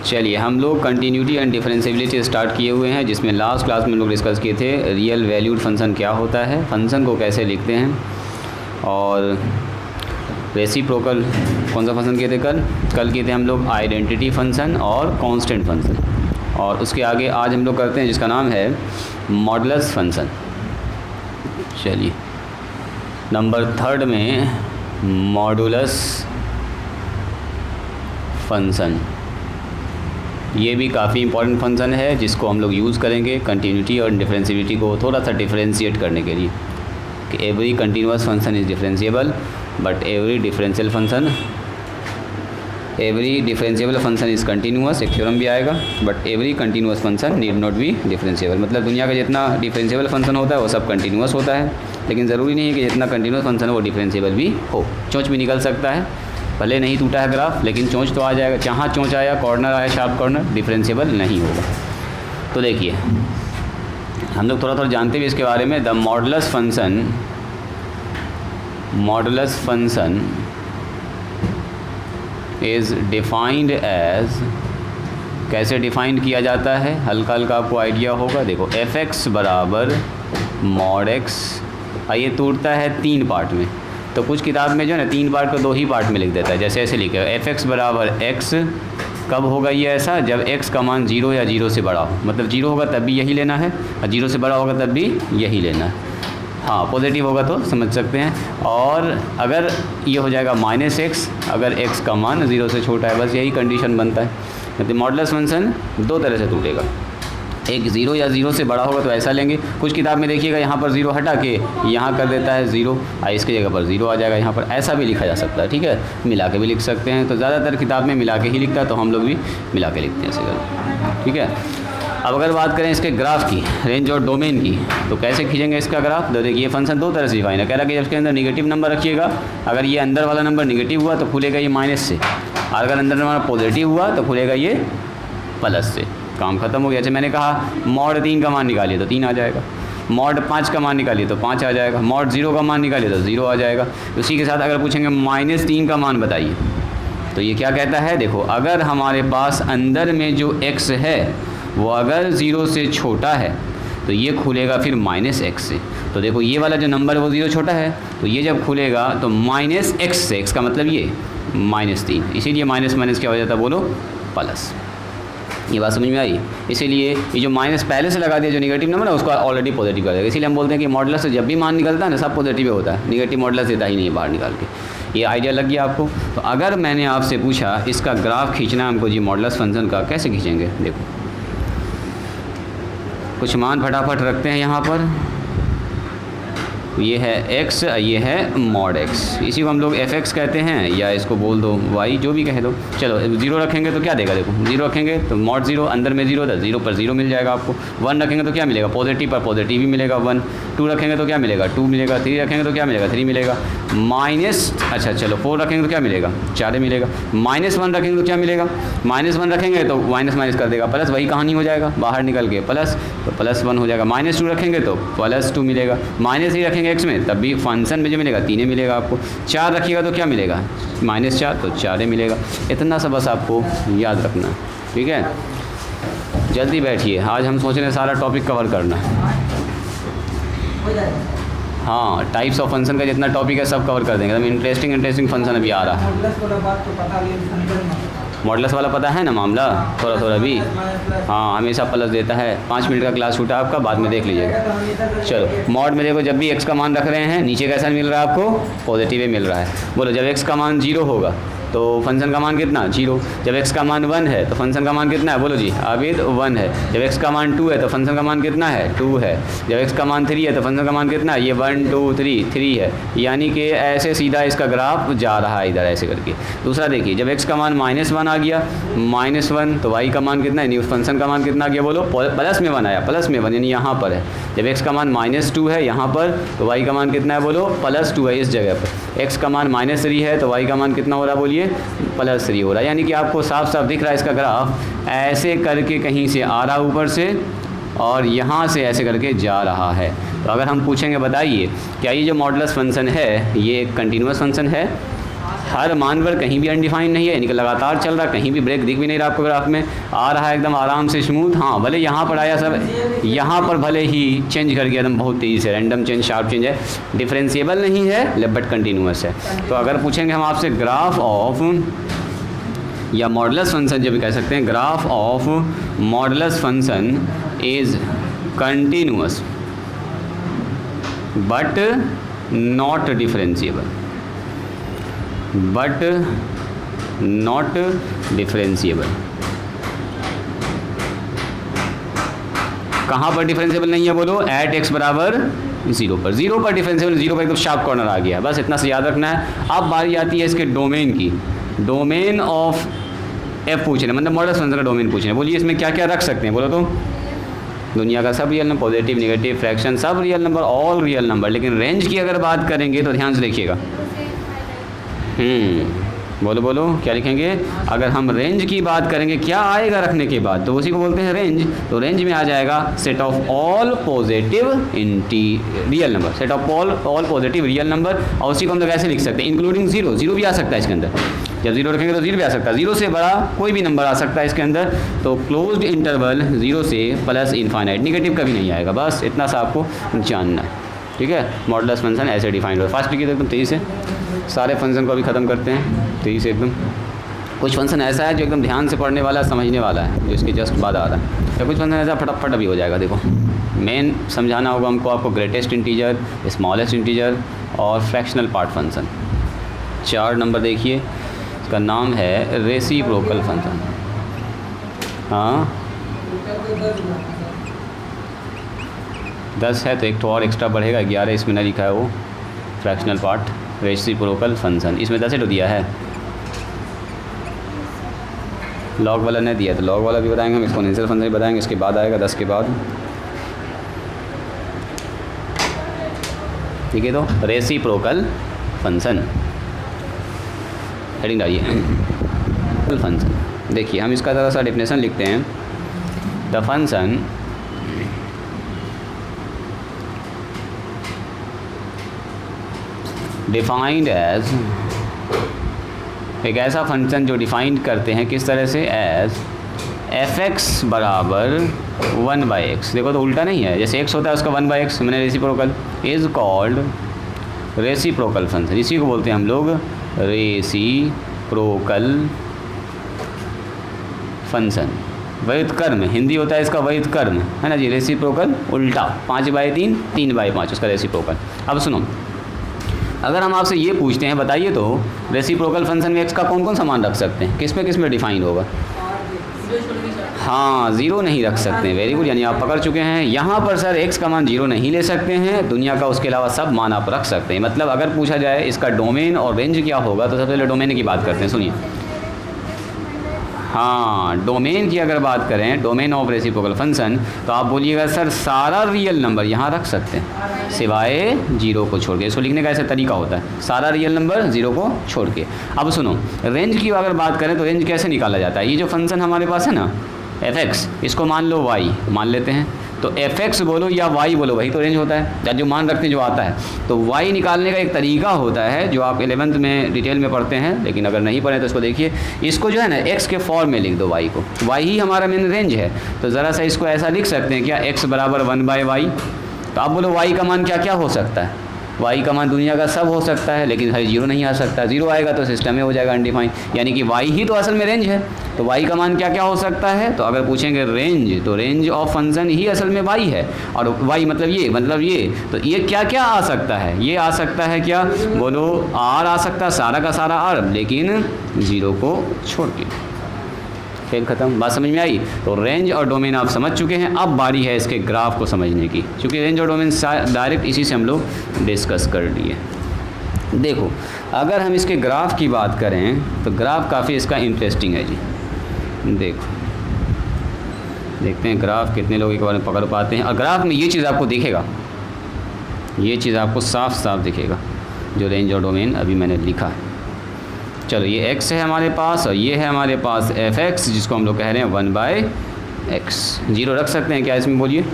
चलिए हम लोग कंटिन्यूटी एंड डिफरेंशिएबिलिटी स्टार्ट किए हुए हैं, जिसमें लास्ट क्लास में हम लोग डिस्कस किए थे रियल वैल्यूड फंक्शन क्या होता है, फंक्शन को कैसे लिखते हैं, और रेसिप्रोकल कौन सा फंक्शन किए थे कल किए थे हम लोग आइडेंटिटी फंक्शन और कांस्टेंट फंक्शन, और उसके आगे आज हम लोग करते हैं जिसका नाम है मॉडुलस फंक्शन। चलिए नंबर 3 में मॉडुलस फंक्शन, ये भी काफ़ी इंपॉर्टेंट फंक्शन है जिसको हम लोग यूज़ करेंगे कंटिन्यूटी और डिफरेंशिएबिलिटी को थोड़ा सा डिफरेंशिएट करने के लिए कि every continuous function is differentiable but every differential function is continuous, एक थ्योरम भी आएगा, but every continuous function need not be differentiable. मतलब दुनिया का जितना डिफरेंशिएबल फंक्शन होता है वो सब कंटिन्यूअस होता है, लेकिन ज़रूरी नहीं है कि जितना कंटिन्यूअस फंक्शन है वो डिफरेंशिएबल भी हो। चोंच भी निकल सकता है, भले नहीं टूटा है ग्राफ लेकिन चोंच तो आ जाएगा, जहाँ चोंच आया कॉर्नर आया शार्प कॉर्नर, डिफरेंशिएबल नहीं होगा। तो देखिए हम लोग थोड़ा थोड़ा जानते भी इसके बारे में। The modulus function is defined as, कैसे डिफाइंड किया जाता है हल्का हल्का आपको आइडिया होगा। देखो f(x) बराबर mod x, ये टूटता है 3 पार्ट में, तो कुछ किताब में जो है ना 3 पार्ट को 2 ही पार्ट में लिख देता है, जैसे ऐसे लिखे f(x) बराबर x। कब होगा ये ऐसा? जब x का मान 0 या 0 से बड़ा हो, मतलब 0 होगा तब भी यही लेना है और 0 से बड़ा होगा तब भी यही लेना है। हाँ पॉजिटिव होगा तो समझ सकते हैं। और अगर ये हो जाएगा -x अगर x का मान 0 से छोटा है, बस यही कंडीशन बनता है। मतलब मॉडुलस फंक्शन 2 तरह से टूटेगा, एक 0 या 0 से बड़ा होगा तो ऐसा लेंगे। कुछ किताब में देखिएगा यहाँ पर 0 हटा के यहाँ कर देता है 0, इसकी जगह पर 0 आ जाएगा यहाँ पर, ऐसा भी लिखा जा सकता है। ठीक है, मिला के भी लिख सकते हैं, तो ज़्यादातर किताब में मिला के ही लिखता है, तो हम लोग भी मिला के लिखते हैं ऐसे। ठीक है, अब अगर बात करें इसके ग्राफ की, रेंज और डोमेन की, तो कैसे खींचेंगे इसका ग्राफ? तो देखिए ये फंक्शन 2 तरह से डिफाइन है। कह रहा है कि इसके अंदर निगेटिव नंबर रखिएगा, अगर ये अंदर वाला नंबर निगेटिव हुआ तो खुलेगा ये माइनस से, और अगर अंदर नंबर पॉजिटिव हुआ तो खुलेगा ये प्लस से। काम खत्म हो गया। जैसे मैंने कहा मॉड 3 का मान निकालिए तो 3 आ जाएगा, मॉड 5 का मान निकालिए तो 5 आ जाएगा, मॉड 0 का मान निकालिए तो 0 आ जाएगा। उसी के साथ अगर पूछेंगे -3 का मान बताइए, तो ये क्या कहता है? देखो अगर हमारे पास अंदर में जो x है वो अगर 0 से छोटा है तो ये खुलेगा फिर -x से। तो देखो ये वाला जो नंबर है वो 0 छोटा है, तो ये जब खुलेगा तो -x से, x का मतलब ये -3, इसीलिए माइनस क्या हो जाता है बोलो? प्लस। ये बात समझ में आई? इसीलिए ये जो माइनस पहले से लगा दिया जो निगेटिव नंबर है उसको ऑलरेडी पॉजिटिव कर देगा। इसीलिए हम बोलते हैं कि मॉडुलस से जब भी मान निकलता है ना सब पॉजिटिव होता है, निगेटिव मॉडुलस देता ही नहीं है बाहर निकाल के। ये आइडिया लग गया आपको? तो अगर मैंने आपसे पूछा इसका ग्राफ खींचना है हमको जी मॉडुलस फंक्शन का, कैसे खींचेंगे? देखो कुछ मान फटाफट रखते हैं यहाँ पर, ये है x, ये है mod x, इसी को हम लोग f(x) कहते हैं, या इसको बोल दो y, जो भी कह दो। चलो 0 रखेंगे तो क्या देगा? देखो 0 रखेंगे तो mod 0, अंदर में 0 था, 0 पर 0 मिल जाएगा आपको। 1 रखेंगे तो क्या मिलेगा? पॉजिटिव पर पॉजिटिव ही मिलेगा 1। 2 रखेंगे तो क्या मिलेगा? 2 मिलेगा। 3 रखेंगे तो क्या मिलेगा? 3 मिलेगा। अच्छा चलो 4 रखेंगे तो क्या मिलेगा? 4 मिलेगा। -1 रखेंगे तो क्या मिलेगा? -1 रखेंगे तो माइनस कर देगा, प्लस वही कहानी हो जाएगा बाहर निकल के, प्लस तो +1 हो जाएगा। -2 रखेंगे तो +2 मिलेगा। -3 रखेंगे x में तब भी फंक्शन में जो मिलेगा 3 मिलेगा आपको। 4 रखिएगा तो क्या मिलेगा? -4 तो 4 मिलेगा। इतना सा बस आपको याद रखना, ठीक है? जल्दी बैठिए, आज हम सोच रहे हैं सारा टॉपिक कवर करना। हाँ टाइप्स ऑफ फंक्शन का जितना टॉपिक है सब कवर कर देंगे। एकदम इंटरेस्टिंग फंक्शन अभी आ रहा है। मॉडुलस वाला पता है ना मामला थोड़ा भी? हाँ हमेशा प्लस देता है। 5 मिनट का क्लास छूटा आपका, बाद में देख लीजिएगा। चलो मॉड में देखो, जब भी x का मान रख रहे हैं नीचे कैसा मिल रहा है आपको? पॉजिटिव ही मिल रहा है। बोलो जब x का मान 0 होगा तो फंक्शन का मान कितना? 0। जब x का मान 1 है तो फंक्शन का मान कितना है? बोलो जी आबिद 1 है। जब x का मान 2 है तो फंक्शन का मान कितना है? 2 है। जब x का मान 3 है तो फंक्शन का मान कितना है? ये 1 2 3 है। यानी कि ऐसे सीधा इसका ग्राफ जा रहा है इधर ऐसे करके। दूसरा देखिए, जब x का मान -1 आ गया, -1 तो y का मान कितना है? उस फंक्शन का मान कितना आ गया? बोलो प्लस में 1 आया, प्लस में 1 यानी यहाँ पर है। जब x का मान -2 है यहाँ पर, तो y का मान कितना है? बोलो +2 है इस जगह पर। x का मान -3 है तो y का मान कितना हो रहा है? बोलिए +3 हो रहा है। यानी कि आपको साफ साफ दिख रहा है इसका ग्राफ ऐसे करके कहीं से आ रहा ऊपर से और यहाँ से ऐसे करके जा रहा है। तो अगर हम पूछेंगे बताइए क्या ये जो मॉडुलस फंक्शन है ये एक कंटिन्यूअस फंक्शन है? हर मान पर कहीं भी अनडिफाइंड नहीं है, यानी कि लगातार चल रहा, कहीं भी ब्रेक दिख भी नहीं रहा आपको ग्राफ में, आ रहा है एकदम आराम से स्मूथ। हाँ भले यहाँ पर आया सब, यहाँ पर भले ही चेंज कर गया एकदम बहुत तेज़ी से, रैंडम चेंज, शार्प चेंज है, डिफरेंशिएबल नहीं है बट कंटिन्यूस है। तो अगर पूछेंगे हम आपसे ग्राफ ऑफ या मॉडुलस फंक्शन जो भी कह सकते हैं, graph of modulus function is continuous but not differentiable, but not differentiable. कहाँ पर डिफरेंशिएबल नहीं है बोलो? एट एक्स बराबर 0 पर, 0 पर डिफरेंशिएबल, 0 पर एकदम शार्प कॉर्नर आ गया, बस इतना से याद रखना है। अब बारी आती है इसके डोमेन की, डोमेन ऑफ एफ पूछ रहे हैं, मतलब मॉडुलस फंक्शन का डोमेन पूछ रहे हैं। बोलिए इसमें क्या क्या रख सकते हैं, बोलो तो? दुनिया का सब real number, positive negative fraction सब real number, all real number. लेकिन रेंज की अगर बात करेंगे तो ध्यान से देखिएगा। बोलो बोलो क्या लिखेंगे? अगर हम रेंज की बात करेंगे क्या आएगा रखने के बाद, तो उसी को बोलते हैं रेंज। तो रेंज में आ जाएगा set of all positive real number, set of all positive real number. और उसी को हम लोग ऐसे लिख सकते हैं इंक्लूडिंग जीरो, जीरो भी आ सकता है इसके अंदर, जब जीरो रखेंगे तो जीरो भी आ सकता है, जीरो से बड़ा कोई भी नंबर आ सकता है इसके अंदर। तो क्लोज्ड इंटरवल जीरो से प्लस इनफाइनाइट, निगेटिव कभी नहीं आएगा, बस इतना सा आपको जानना है, ठीक है। मॉडुलस फंक्शन ऐसे डिफाइंड हो। फास्ट लिखिए तो एकदम तेज़ी से, सारे फंक्शन को अभी ख़त्म करते हैं तेज़ी से एकदम। कुछ फंक्शन ऐसा है जो एकदम ध्यान से पढ़ने वाला, समझने वाला है, जो इसके जस्ट बाद आ रहा है। या कुछ फंक्शन ऐसा फटाफट अभी हो जाएगा। देखो मेन समझाना होगा हमको, आपको ग्रेटेस्ट इंटीजर, स्मॉलेस्ट इंटीजर और फ्रैक्शनल पार्ट फंक्शन। 4 नंबर देखिए, इसका नाम है रेसिप्रोकल फंक्शन। हाँ 10 है तो एक तो और एक्स्ट्रा बढ़ेगा, 11 इसमें ना लिखा है वो फ्रैक्शनल पार्ट रेसिप्रोकल फंक्शन। इसमें 10 दिया है, लॉग वाला नहीं दिया तो लॉग वाला भी बताएंगे हम, एक्सपोनेंशियल फंक्शन भी बताएंगे, इसके बाद आएगा 10 के बाद, ठीक है। तो रेसिप्रोकल फंक्शन हेडिंग डालिए फंक्शन। देखिए हम इसका ज़रा सा डेफिनेशन लिखते हैं। द फंक्शन डिफाइंड एज, एक ऐसा फंक्शन जो डिफाइन करते हैं किस तरह से, एज एफ एक्स बराबर 1/x। देखो तो उल्टा नहीं है, जैसे x होता है उसका 1/x, मैंने reciprocal, is called reciprocal function. इसी को बोलते हैं हम लोग रेसिप्रोकल फंक्शन। व्युत्क्रम हिंदी होता है इसका व्युत्क्रम, है ना जी। रेसिप्रोकल उल्टा, 5/3 3/5 उसका रेसिप्रोकल। अब सुनो, अगर हम आपसे ये पूछते हैं बताइए तो रेसिप्रोकल फंक्शन में x का कौन कौन सा मान रख सकते हैं, किस में डिफाइन होगा? हाँ 0 नहीं रख सकते हैं, वेरी गुड, यानी आप पकड़ चुके हैं। यहाँ पर सर x का मान 0 नहीं ले सकते हैं, दुनिया का उसके अलावा सब मान आप रख सकते हैं। मतलब अगर पूछा जाए इसका डोमेन और रेंज क्या होगा, तो सबसे पहले डोमेन की बात करते हैं, सुनिए। हाँ डोमेन की अगर बात करें, डोमेन ऑफ रेसिप्रोकल फंक्शन, तो आप बोलिएगा सर सारा रियल नंबर यहाँ रख सकते हैं सिवाय 0 को छोड़ के। इसको लिखने का ऐसा तरीका होता है, सारा रियल नंबर 0 को छोड़ के। अब सुनो, रेंज की अगर बात करें तो रेंज कैसे निकाला जाता है? ये जो फंक्शन हमारे पास है ना f(x), इसको मान लो y मान लेते हैं, तो f(x) बोलो या y बोलो, वही तो रेंज होता है, या जो मान रखते हैं जो आता है। तो y निकालने का एक तरीका होता है जो आप 11th में डिटेल में पढ़ते हैं, लेकिन अगर नहीं पढ़े तो इसको देखिए। इसको जो है ना x के फॉर्म में लिख दो y को, y ही हमारा मेन रेंज है। तो ज़रा सा इसको ऐसा लिख सकते हैं क्या, x बराबर 1/y। तो आप बोलो y का मान क्या क्या हो सकता है? y का मान दुनिया का सब हो सकता है, लेकिन हर 0 नहीं आ सकता। 0 आएगा तो सिस्टम में हो जाएगा अनडिफाइंड, यानी कि y ही तो असल में रेंज है। तो y का मान क्या क्या हो सकता है? तो अगर पूछेंगे रेंज, तो रेंज ऑफ फंक्शन ही असल में y है। और y मतलब ये, तो ये क्या क्या आ सकता है? ये आ सकता है क्या, बोलो r आ सकता है, सारा का सारा r, लेकिन 0 को छोड़ के। खेल ख़त्म, बात समझ में आई? तो रेंज और डोमेन आप समझ चुके हैं। अब बारी है इसके ग्राफ को समझने की, क्योंकि रेंज और डोमेन डायरेक्ट इसी से हम लोग डिस्कस कर लिए। देखो अगर हम इसके ग्राफ की बात करें तो ग्राफ काफ़ी इसका इंटरेस्टिंग है जी। देखो देखते हैं ग्राफ कितने लोग एक बार में पकड़ पाते हैं। और ग्राफ में ये चीज़ आपको दिखेगा, ये चीज़ आपको साफ साफ दिखेगा जो रेंज और डोमेन अभी मैंने लिखा है। चलो ये x है हमारे पास, और ये है हमारे पास f(x), जिसको हम लोग कह रहे हैं 1/x। 0 रख सकते हैं क्या इसमें, बोलिए?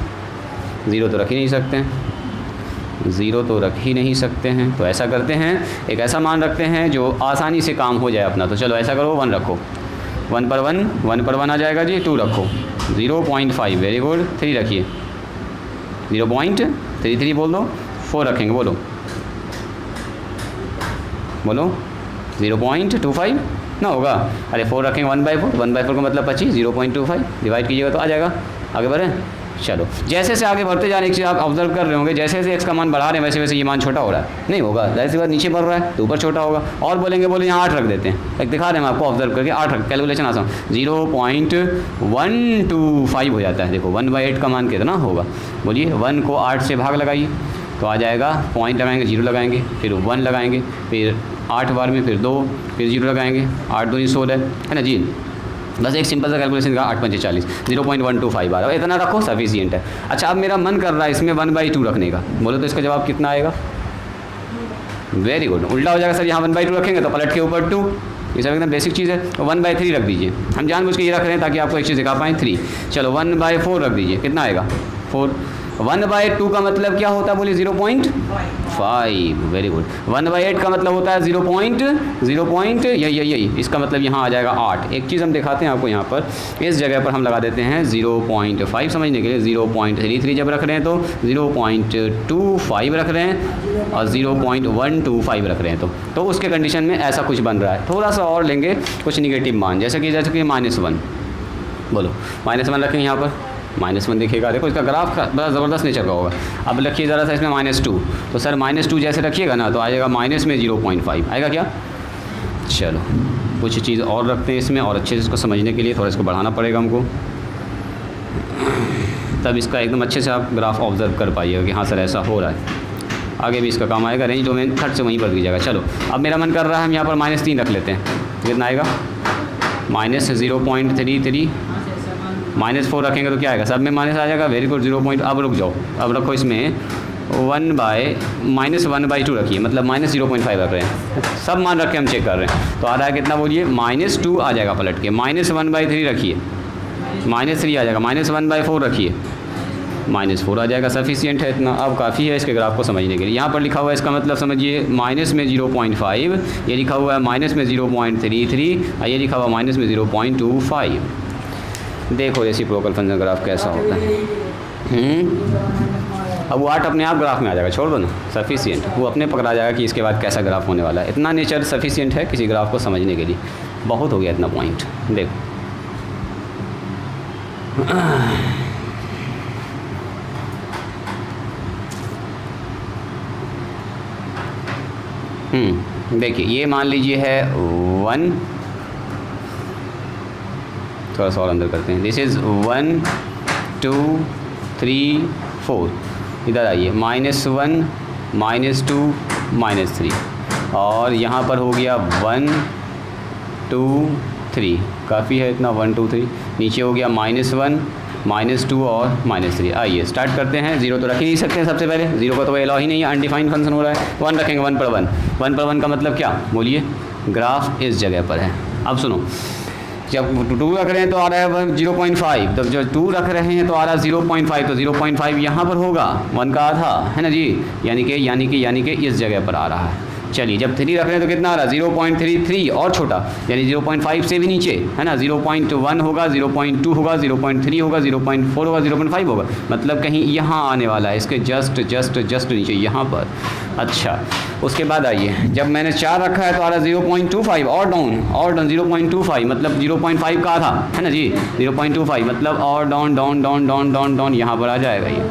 0 तो रख ही नहीं सकते हैं, ज़ीरो तो रख ही नहीं सकते हैं, तो ऐसा करते हैं एक ऐसा मान रखते हैं जो आसानी से काम हो जाए अपना। तो चलो ऐसा करो 1 रखो, 1 पर 1 आ जाएगा जी। 2 रखो, 0.5 वेरी गुड। 3 रखिए 0.33 बोल दो। 4 रखेंगे बोलो 0.25 ना होगा। अरे 4 रखेंगे 1/4, 1/4 का मतलब 25, 0.25 डिवाइड कीजिएगा तो आ जाएगा। आगे बढ़े, चलो जैसे से आगे बढ़ते जा रहे, एक चीज़ आप ऑब्जर्व कर रहे होंगे, जैसे जैसे एक्स का मान बढ़ा रहे हैं वैसे वैसे ये मान छोटा हो रहा है। नहीं होगा, जाहिर सी बात नीचे बढ़ रहा है तो ऊपर छोटा होगा। और बोलेंगे बोले यहाँ 8 रख देते हैं, एक दिखा रहे हैं हम आपको ऑब्जर्व करके। 8 रख, कैलकुलेशन आसान, 0.125 हो जाता है। देखो 1/8 का मान कितना होगा, बोलिए 1 को 8 से भाग लगाइए तो आ जाएगा, पॉइंट लगाएंगे 0 लगाएंगे, फिर 1 लगाएंगे, फिर 8 बार में फिर 2, फिर 0 लगाएंगे, 8 2 16 है ना जी। बस एक सिंपल सा कैलकुलेशन का 8 5 40, 0.125 आ रहा है, इतना रखो सफिशिएंट है। अच्छा अब मेरा मन कर रहा है इसमें 1/2 रखने का, बोलो तो इसका जवाब कितना आएगा। वेरी गुड, उल्टा हो जाएगा सर, यहाँ 1/2 रखेंगे तो पलट के ऊपर 2, ये सब एकदम बेसिक चीज़ है। तो 1/3 रख दीजिए, हम जानबूझ के ये रख रहे हैं ताकि आपको एक चीज़ दिखा पाएँ 3। चलो 1/4 रख दीजिए, कितना आएगा 4। 1/2 का मतलब क्या होता है बोलिए 0.5, वेरी गुड। 1/8 का मतलब होता है 0. यही इसका मतलब यहाँ आ जाएगा 8। एक चीज़ हम दिखाते हैं आपको, यहाँ पर इस जगह पर हम लगा देते हैं 0.5 समझने के लिए। 0.33 जब रख रहे हैं तो 0.25 रख रहे हैं और 0.125 रख रहे हैं तो उसके कंडीशन में ऐसा कुछ बन रहा है। थोड़ा सा और लेंगे कुछ निगेटिव मान, जैसे कि -1, बोलो -1 रखेंगे यहाँ पर, -1 देखिएगा, देखो इसका ग्राफ बड़ा ज़बरदस्त नेचर का होगा। अब रखिए ज़रा सा इसमें -2, तो सर -2 जैसे रखिएगा ना तो आएगा माइनस में 0.5 आएगा क्या। चलो कुछ चीज़ और रखते हैं इसमें, और अच्छे से इसको समझने के लिए थोड़ा इसको बढ़ाना पड़ेगा हमको, तब इसका एकदम अच्छे से आप ग्राफ ऑब्जर्व कर पाइएगा कि हाँ सर ऐसा हो रहा है। आगे भी इसका काम आएगा, रेंज डोमेन खर्च से वहीं पर दी जाएगा। चलो अब मेरा मन कर रहा है हम यहाँ पर -3 रख लेते हैं, कितना आएगा -0.33, -4 रखेंगे तो क्या आएगा, सब में माइनस आ जाएगा। Very good, 0. अब रुक जाओ, अब रखो इसमें -1/2 रखिए, मतलब -0.5 रख रहे हैं, सब मान रख के हम चेक कर रहे हैं। तो आ रहा है कितना बोलिए, -2 आ जाएगा पलट के। -1/3 रखिए, -3 आ जाएगा। -1/4 रखिए, -4 आ जाएगा। सफिशिएंट है इतना, अब काफ़ी है इसके ग्राफ को समझने के लिए। यहाँ पर लिखा हुआ है इसका मतलब समझिए माइनस में 0.5, ये लिखा हुआ है माइनस में 0.33, और ये लिखा हुआ माइनस में 0.25। देखो रेसिप्रोकल फंक्शन ग्राफ कैसा होता है। अब वो 8 अपने आप ग्राफ में आ जाएगा, छोड़ दो ना, सफिशिएंट, वो अपने पकड़ा जाएगा कि इसके बाद कैसा ग्राफ होने वाला है। इतना नेचर सफिशिएंट है किसी ग्राफ को समझने के लिए, बहुत हो गया इतना पॉइंट। देखो देखिए ये मान लीजिए है 1, थोड़ा सा और अंदर करते हैं। दिस इज़ 1 2 3 4, इधर आइए, -1 -2 -3, और यहाँ पर हो गया 1 2 3, काफ़ी है इतना, 1 2 3। नीचे हो गया -1 -2 और -3। आइए स्टार्ट करते हैं। 0 तो रख ही नहीं सकते हैं सबसे पहले, 0 का तो अलाउ ही नहीं है, अनडिफाइंड फंक्शन हो रहा है। 1 रखेंगे, 1 पर 1, 1 पर 1 का मतलब क्या बोलिए, ग्राफ इस जगह पर है। अब सुनो, जब 2 रख रहे हैं तो आ रहा है 0.5, तब जब 2 रख रहे हैं तो आ रहा है 0.5, तो 0.5 यहाँ पर होगा, 1 का आधा है ना जी, यानी कि इस जगह पर आ रहा है। चलिए जब 3 रख रहे हैं तो कितना आ रहा है 0.33 और छोटा, यानी 0.5 से भी नीचे है ना, 0.1 होगा, 0.2 होगा, 0.3 होगा, 0.4 होगा, 0.5 होगा, मतलब कहीं यहाँ आने वाला है, इसके जस्ट नीचे यहाँ पर। अच्छा उसके बाद आइए, जब मैंने 4 रखा है तो आ रहा है 0.25 और डाउन 0.25, मतलब 0.5 का था है ना जी, 0.25 मतलब और डाउन यहाँ पर आ जाएगा ये।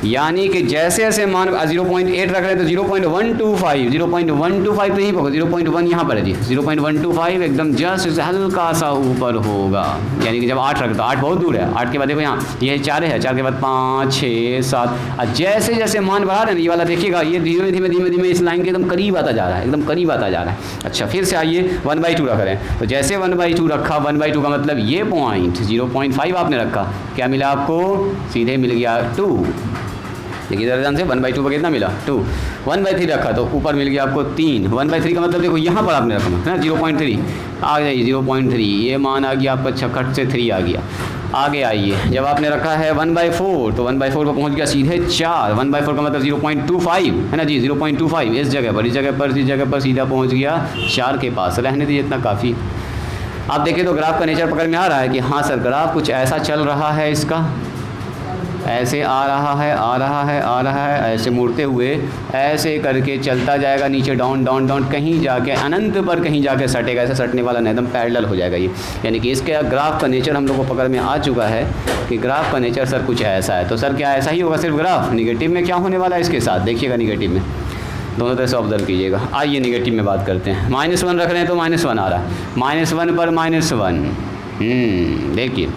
यानी कि जैसे जैसे मान 0.8 रख रहे हैं तो 0.125 तो यहीं पर, 0.1 यहाँ पर है जी, 0.125 एकदम जस्ट हल्का सा ऊपर होगा। यानी कि जब 8 रख, तो 8 बहुत दूर है, 8 के बाद देखो यहाँ ये 4 है, 4 के बाद 5 6 7, और जैसे जैसे मान बढ़ा रहे हैं ये वाला देखिएगा, ये धीमे इस लाइन के एकदम करीब आता जा रहा है, एकदम करीब आता जा रहा है। अच्छा फिर से आइए 1/2 रख रहे हैं, तो जैसे 1/2 रखा, 1/2 का मतलब ये पॉइंट 0.5 आपने रखा, क्या मिला आपको, सीधे मिल गया 2। देखिए ज़रा ध्यान से, 1/2 पर कितना मिला 2, 1/3 रखा तो ऊपर मिल गया आपको 3, 1/3 का मतलब देखो यहाँ पर आपने रखना है ना, 0.3 आ जाइए, 0.3 ये मान आ गया आपका, छक्कट से 3 आ गया। आगे आइए, जब आपने रखा है 1/4 तो 1/4 पर पहुंच गया सीधे 4। 1/4 का मतलब 0.25 है ना जी, 0.25 इस जगह पर सीधा पहुंच गया 4 के पास। रहने दीजिए, इतना काफ़ी। आप देखें तो ग्राफ का नेचर पकड़ में आ रहा है कि हाँ सर ग्राफ कुछ ऐसा चल रहा है, इसका ऐसे आ रहा है, ऐसे मुड़ते हुए ऐसे करके चलता जाएगा नीचे, डाउन डाउन डाउन, कहीं जाके अनंत पर कहीं जाके सटेगा। ऐसा सटने वाला नहीं, एकदम पैरेलल हो जाएगा ये। यानी कि इसके ग्राफ का नेचर हम लोग को पकड़ में आ चुका है कि ग्राफ का नेचर सर कुछ ऐसा है। तो सर क्या ऐसा ही होगा सिर्फ ग्राफ? निगेटिव में क्या होने वाला है इसके साथ, देखिएगा निगेटिव में, दोनों तरह से ऑब्जर्व कीजिएगा। आइए निगेटिव में बात करते हैं। -1 रख रहे हैं तो -1 आ रहा है, -1 पर -1, देखिए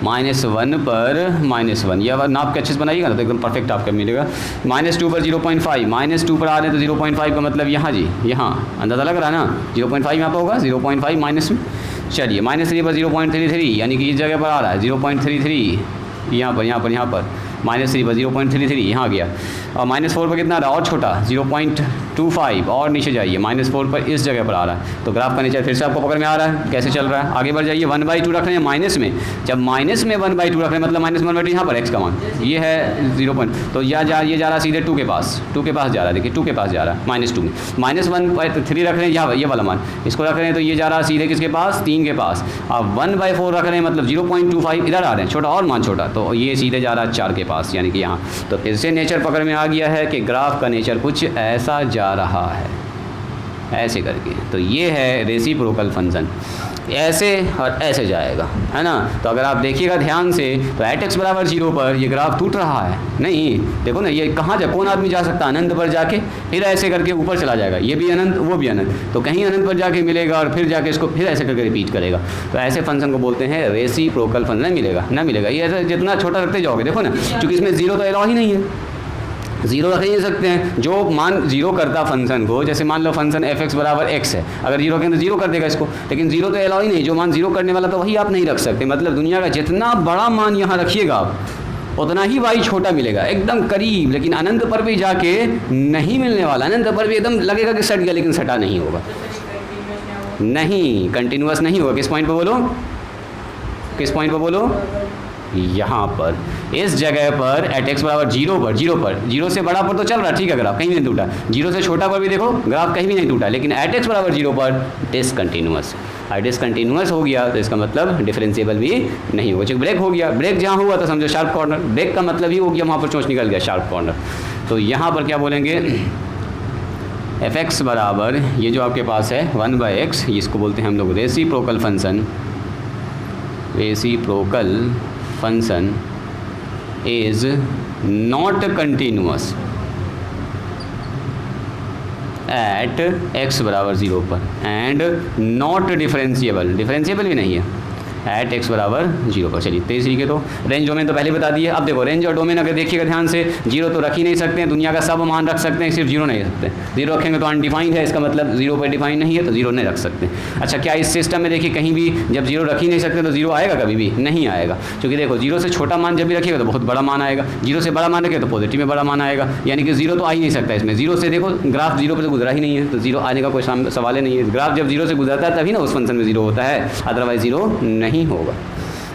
-1 पर -1, यह नाप के अच्छे से बनाइएगा ना तो एकदम परफेक्ट आपका मिलेगा। -2 पर 0.5, -2 पर आ रहे हैं तो 0.5 का मतलब यहाँ जी, यहाँ अंदाज़ा लग रहा है ना, 0.5 यहाँ पर होगा, 0.5 माइनस में। चलिए -3 पर 0.33, यानी कि इस जगह पर आ रहा है 0.33, यहाँ पर -3 पर 0.33 यहाँ गया। और -4 पर कितना रहा और छोटा 0.25, और नीचे जाइए -4 पर इस जगह पर आ रहा है। तो ग्राफ का नेचर फिर से आपको पकड़ में आ रहा है कैसे चल रहा है। आगे बढ़ जाइए, 1/2 रख रहे हैं माइनस में, जब माइनस में 1/2 रख रहे हैं मतलब -1/2 यहाँ पर x का मान ये है 0. तो ये जा रहा है सीधे 2 के पास जा रहा है, देखिए 2 के पास जा रहा है, -2 में। -1/3 रख रहे हैं यहाँ ये वाला मान, इसको रख रहे हैं तो ये जा रहा है सीधे किसके पास, 3 के पास। अब 1/4 रख रहे हैं मतलब 0.25 इधर आ रहे हैं, छोटा और मान छोटा, तो ये सीधे जा रहा है 4 के पास, यानी कि यहाँ। तो फिर से नेचर पकड़ में आ गया है कि ग्राफ का नेचर कुछ ऐसा जा रहा है, ऐसे करके। तो ये है रेसिप्रोकल फंक्शन, ऐसे और ऐसे जाएगा, है ना। तो अगर आप देखिएगा ध्यान से तो x बराबर 0 पर ये ग्राफ टूट रहा है, नहीं देखो ना ये कहाँ जा, कौन आदमी जा सकता है, अनंत पर जाके फिर ऐसे करके ऊपर चला जाएगा, ये भी अनंत वो भी अनंत, तो कहीं अनंत पर जाके मिलेगा और फिर जाके इसको फिर ऐसे करके रिपीट करेगा। तो ऐसे फंक्शन को बोलते हैं रेसिप्रोकल फंक्शन। नहीं मिलेगा ये ऐसे, जितना छोटा रखते जाओगे, देखो ना क्योंकि इसमें 0 तो अलाउ ही नहीं है, 0 रख नहीं सकते हैं। जो मान 0 करता फंक्शन को, जैसे मान लो फंक्शन f(x) बराबर x है, अगर 0 कहें तो 0 कर देगा इसको, लेकिन 0 तो अलाउ ही नहीं, जो मान 0 करने वाला तो वही आप नहीं रख सकते। मतलब दुनिया का जितना बड़ा मान यहाँ रखिएगा आप उतना ही y छोटा मिलेगा, एकदम करीब, लेकिन अनंत पर भी जाके नहीं मिलने वाला। अनंत पर भी एकदम लगेगा कि सट गया, लेकिन सटा नहीं होगा, नहीं कंटिन्यूअस नहीं होगा। किस पॉइंट पर बोलो, किस पॉइंट पर बोलो, यहाँ पर इस जगह पर x बराबर 0 पर 0 से बड़ा पर तो चल रहा है, ठीक है, ग्राफ कहीं भी नहीं टूटा। 0 से छोटा पर भी देखो ग्राफ कहीं भी नहीं टूटा, लेकिन x बराबर 0 पर डिसकंटिन्यूअस। और डिसकंटिन्यूअस हो गया तो इसका मतलब डिफरेंशिएबल भी नहीं होगा। क्योंकि ब्रेक हो गया, ब्रेक जहाँ हुआ तो समझो शार्प कॉर्नर, ब्रेक का मतलब ही हो गया वहाँ पर चोंच निकल गया, शार्प कॉर्नर। तो यहाँ पर क्या बोलेंगे, f(x) बराबर ये जो आपके पास है 1/x, इसको बोलते हैं हम लोग reciprocal function. Reciprocal function is not continuous at x बराबर 0 पर एंड नॉट डिफरेंशिएबल भी नहीं है एट x बराबर 0 पर। चलिए तीसरी के तो रेंज डोमेन तो पहले बता दिए। अब देखो रेंज और डोमेन अगर देखिएगा ध्यान से, 0 तो रख ही नहीं सकते हैं, दुनिया का सब मान रख सकते हैं, सिर्फ 0 नहीं रख सकते। 0 रखेंगे तो अनडिफाइंड है, इसका मतलब 0 पर डिफाइंड नहीं है तो 0 नहीं रख सकते। अच्छा क्या इस सिस्टम में देखिए कहीं भी जब 0 रख ही नहीं सकते तो 0 आएगा, कभी भी नहीं आएगा। क्योंकि देखो 0 से छोटा मान जब भी रखिएगा तो बहुत बड़ा मान आएगा, 0 से बड़ा मान रखिए तो पॉजिटिव में बड़ा मान आएगा, यानी कि 0 तो आ ही नहीं सकता इसमें। 0 से देखो ग्राफ 0 पर से गुजरा ही नहीं है तो 0 आने का कोई सवाल ही नहीं है। ग्राफ जब 0 से गुजरता है तभी ना उस फंक्शन में 0 होता है, अदरवाइज 0 नहीं होगा।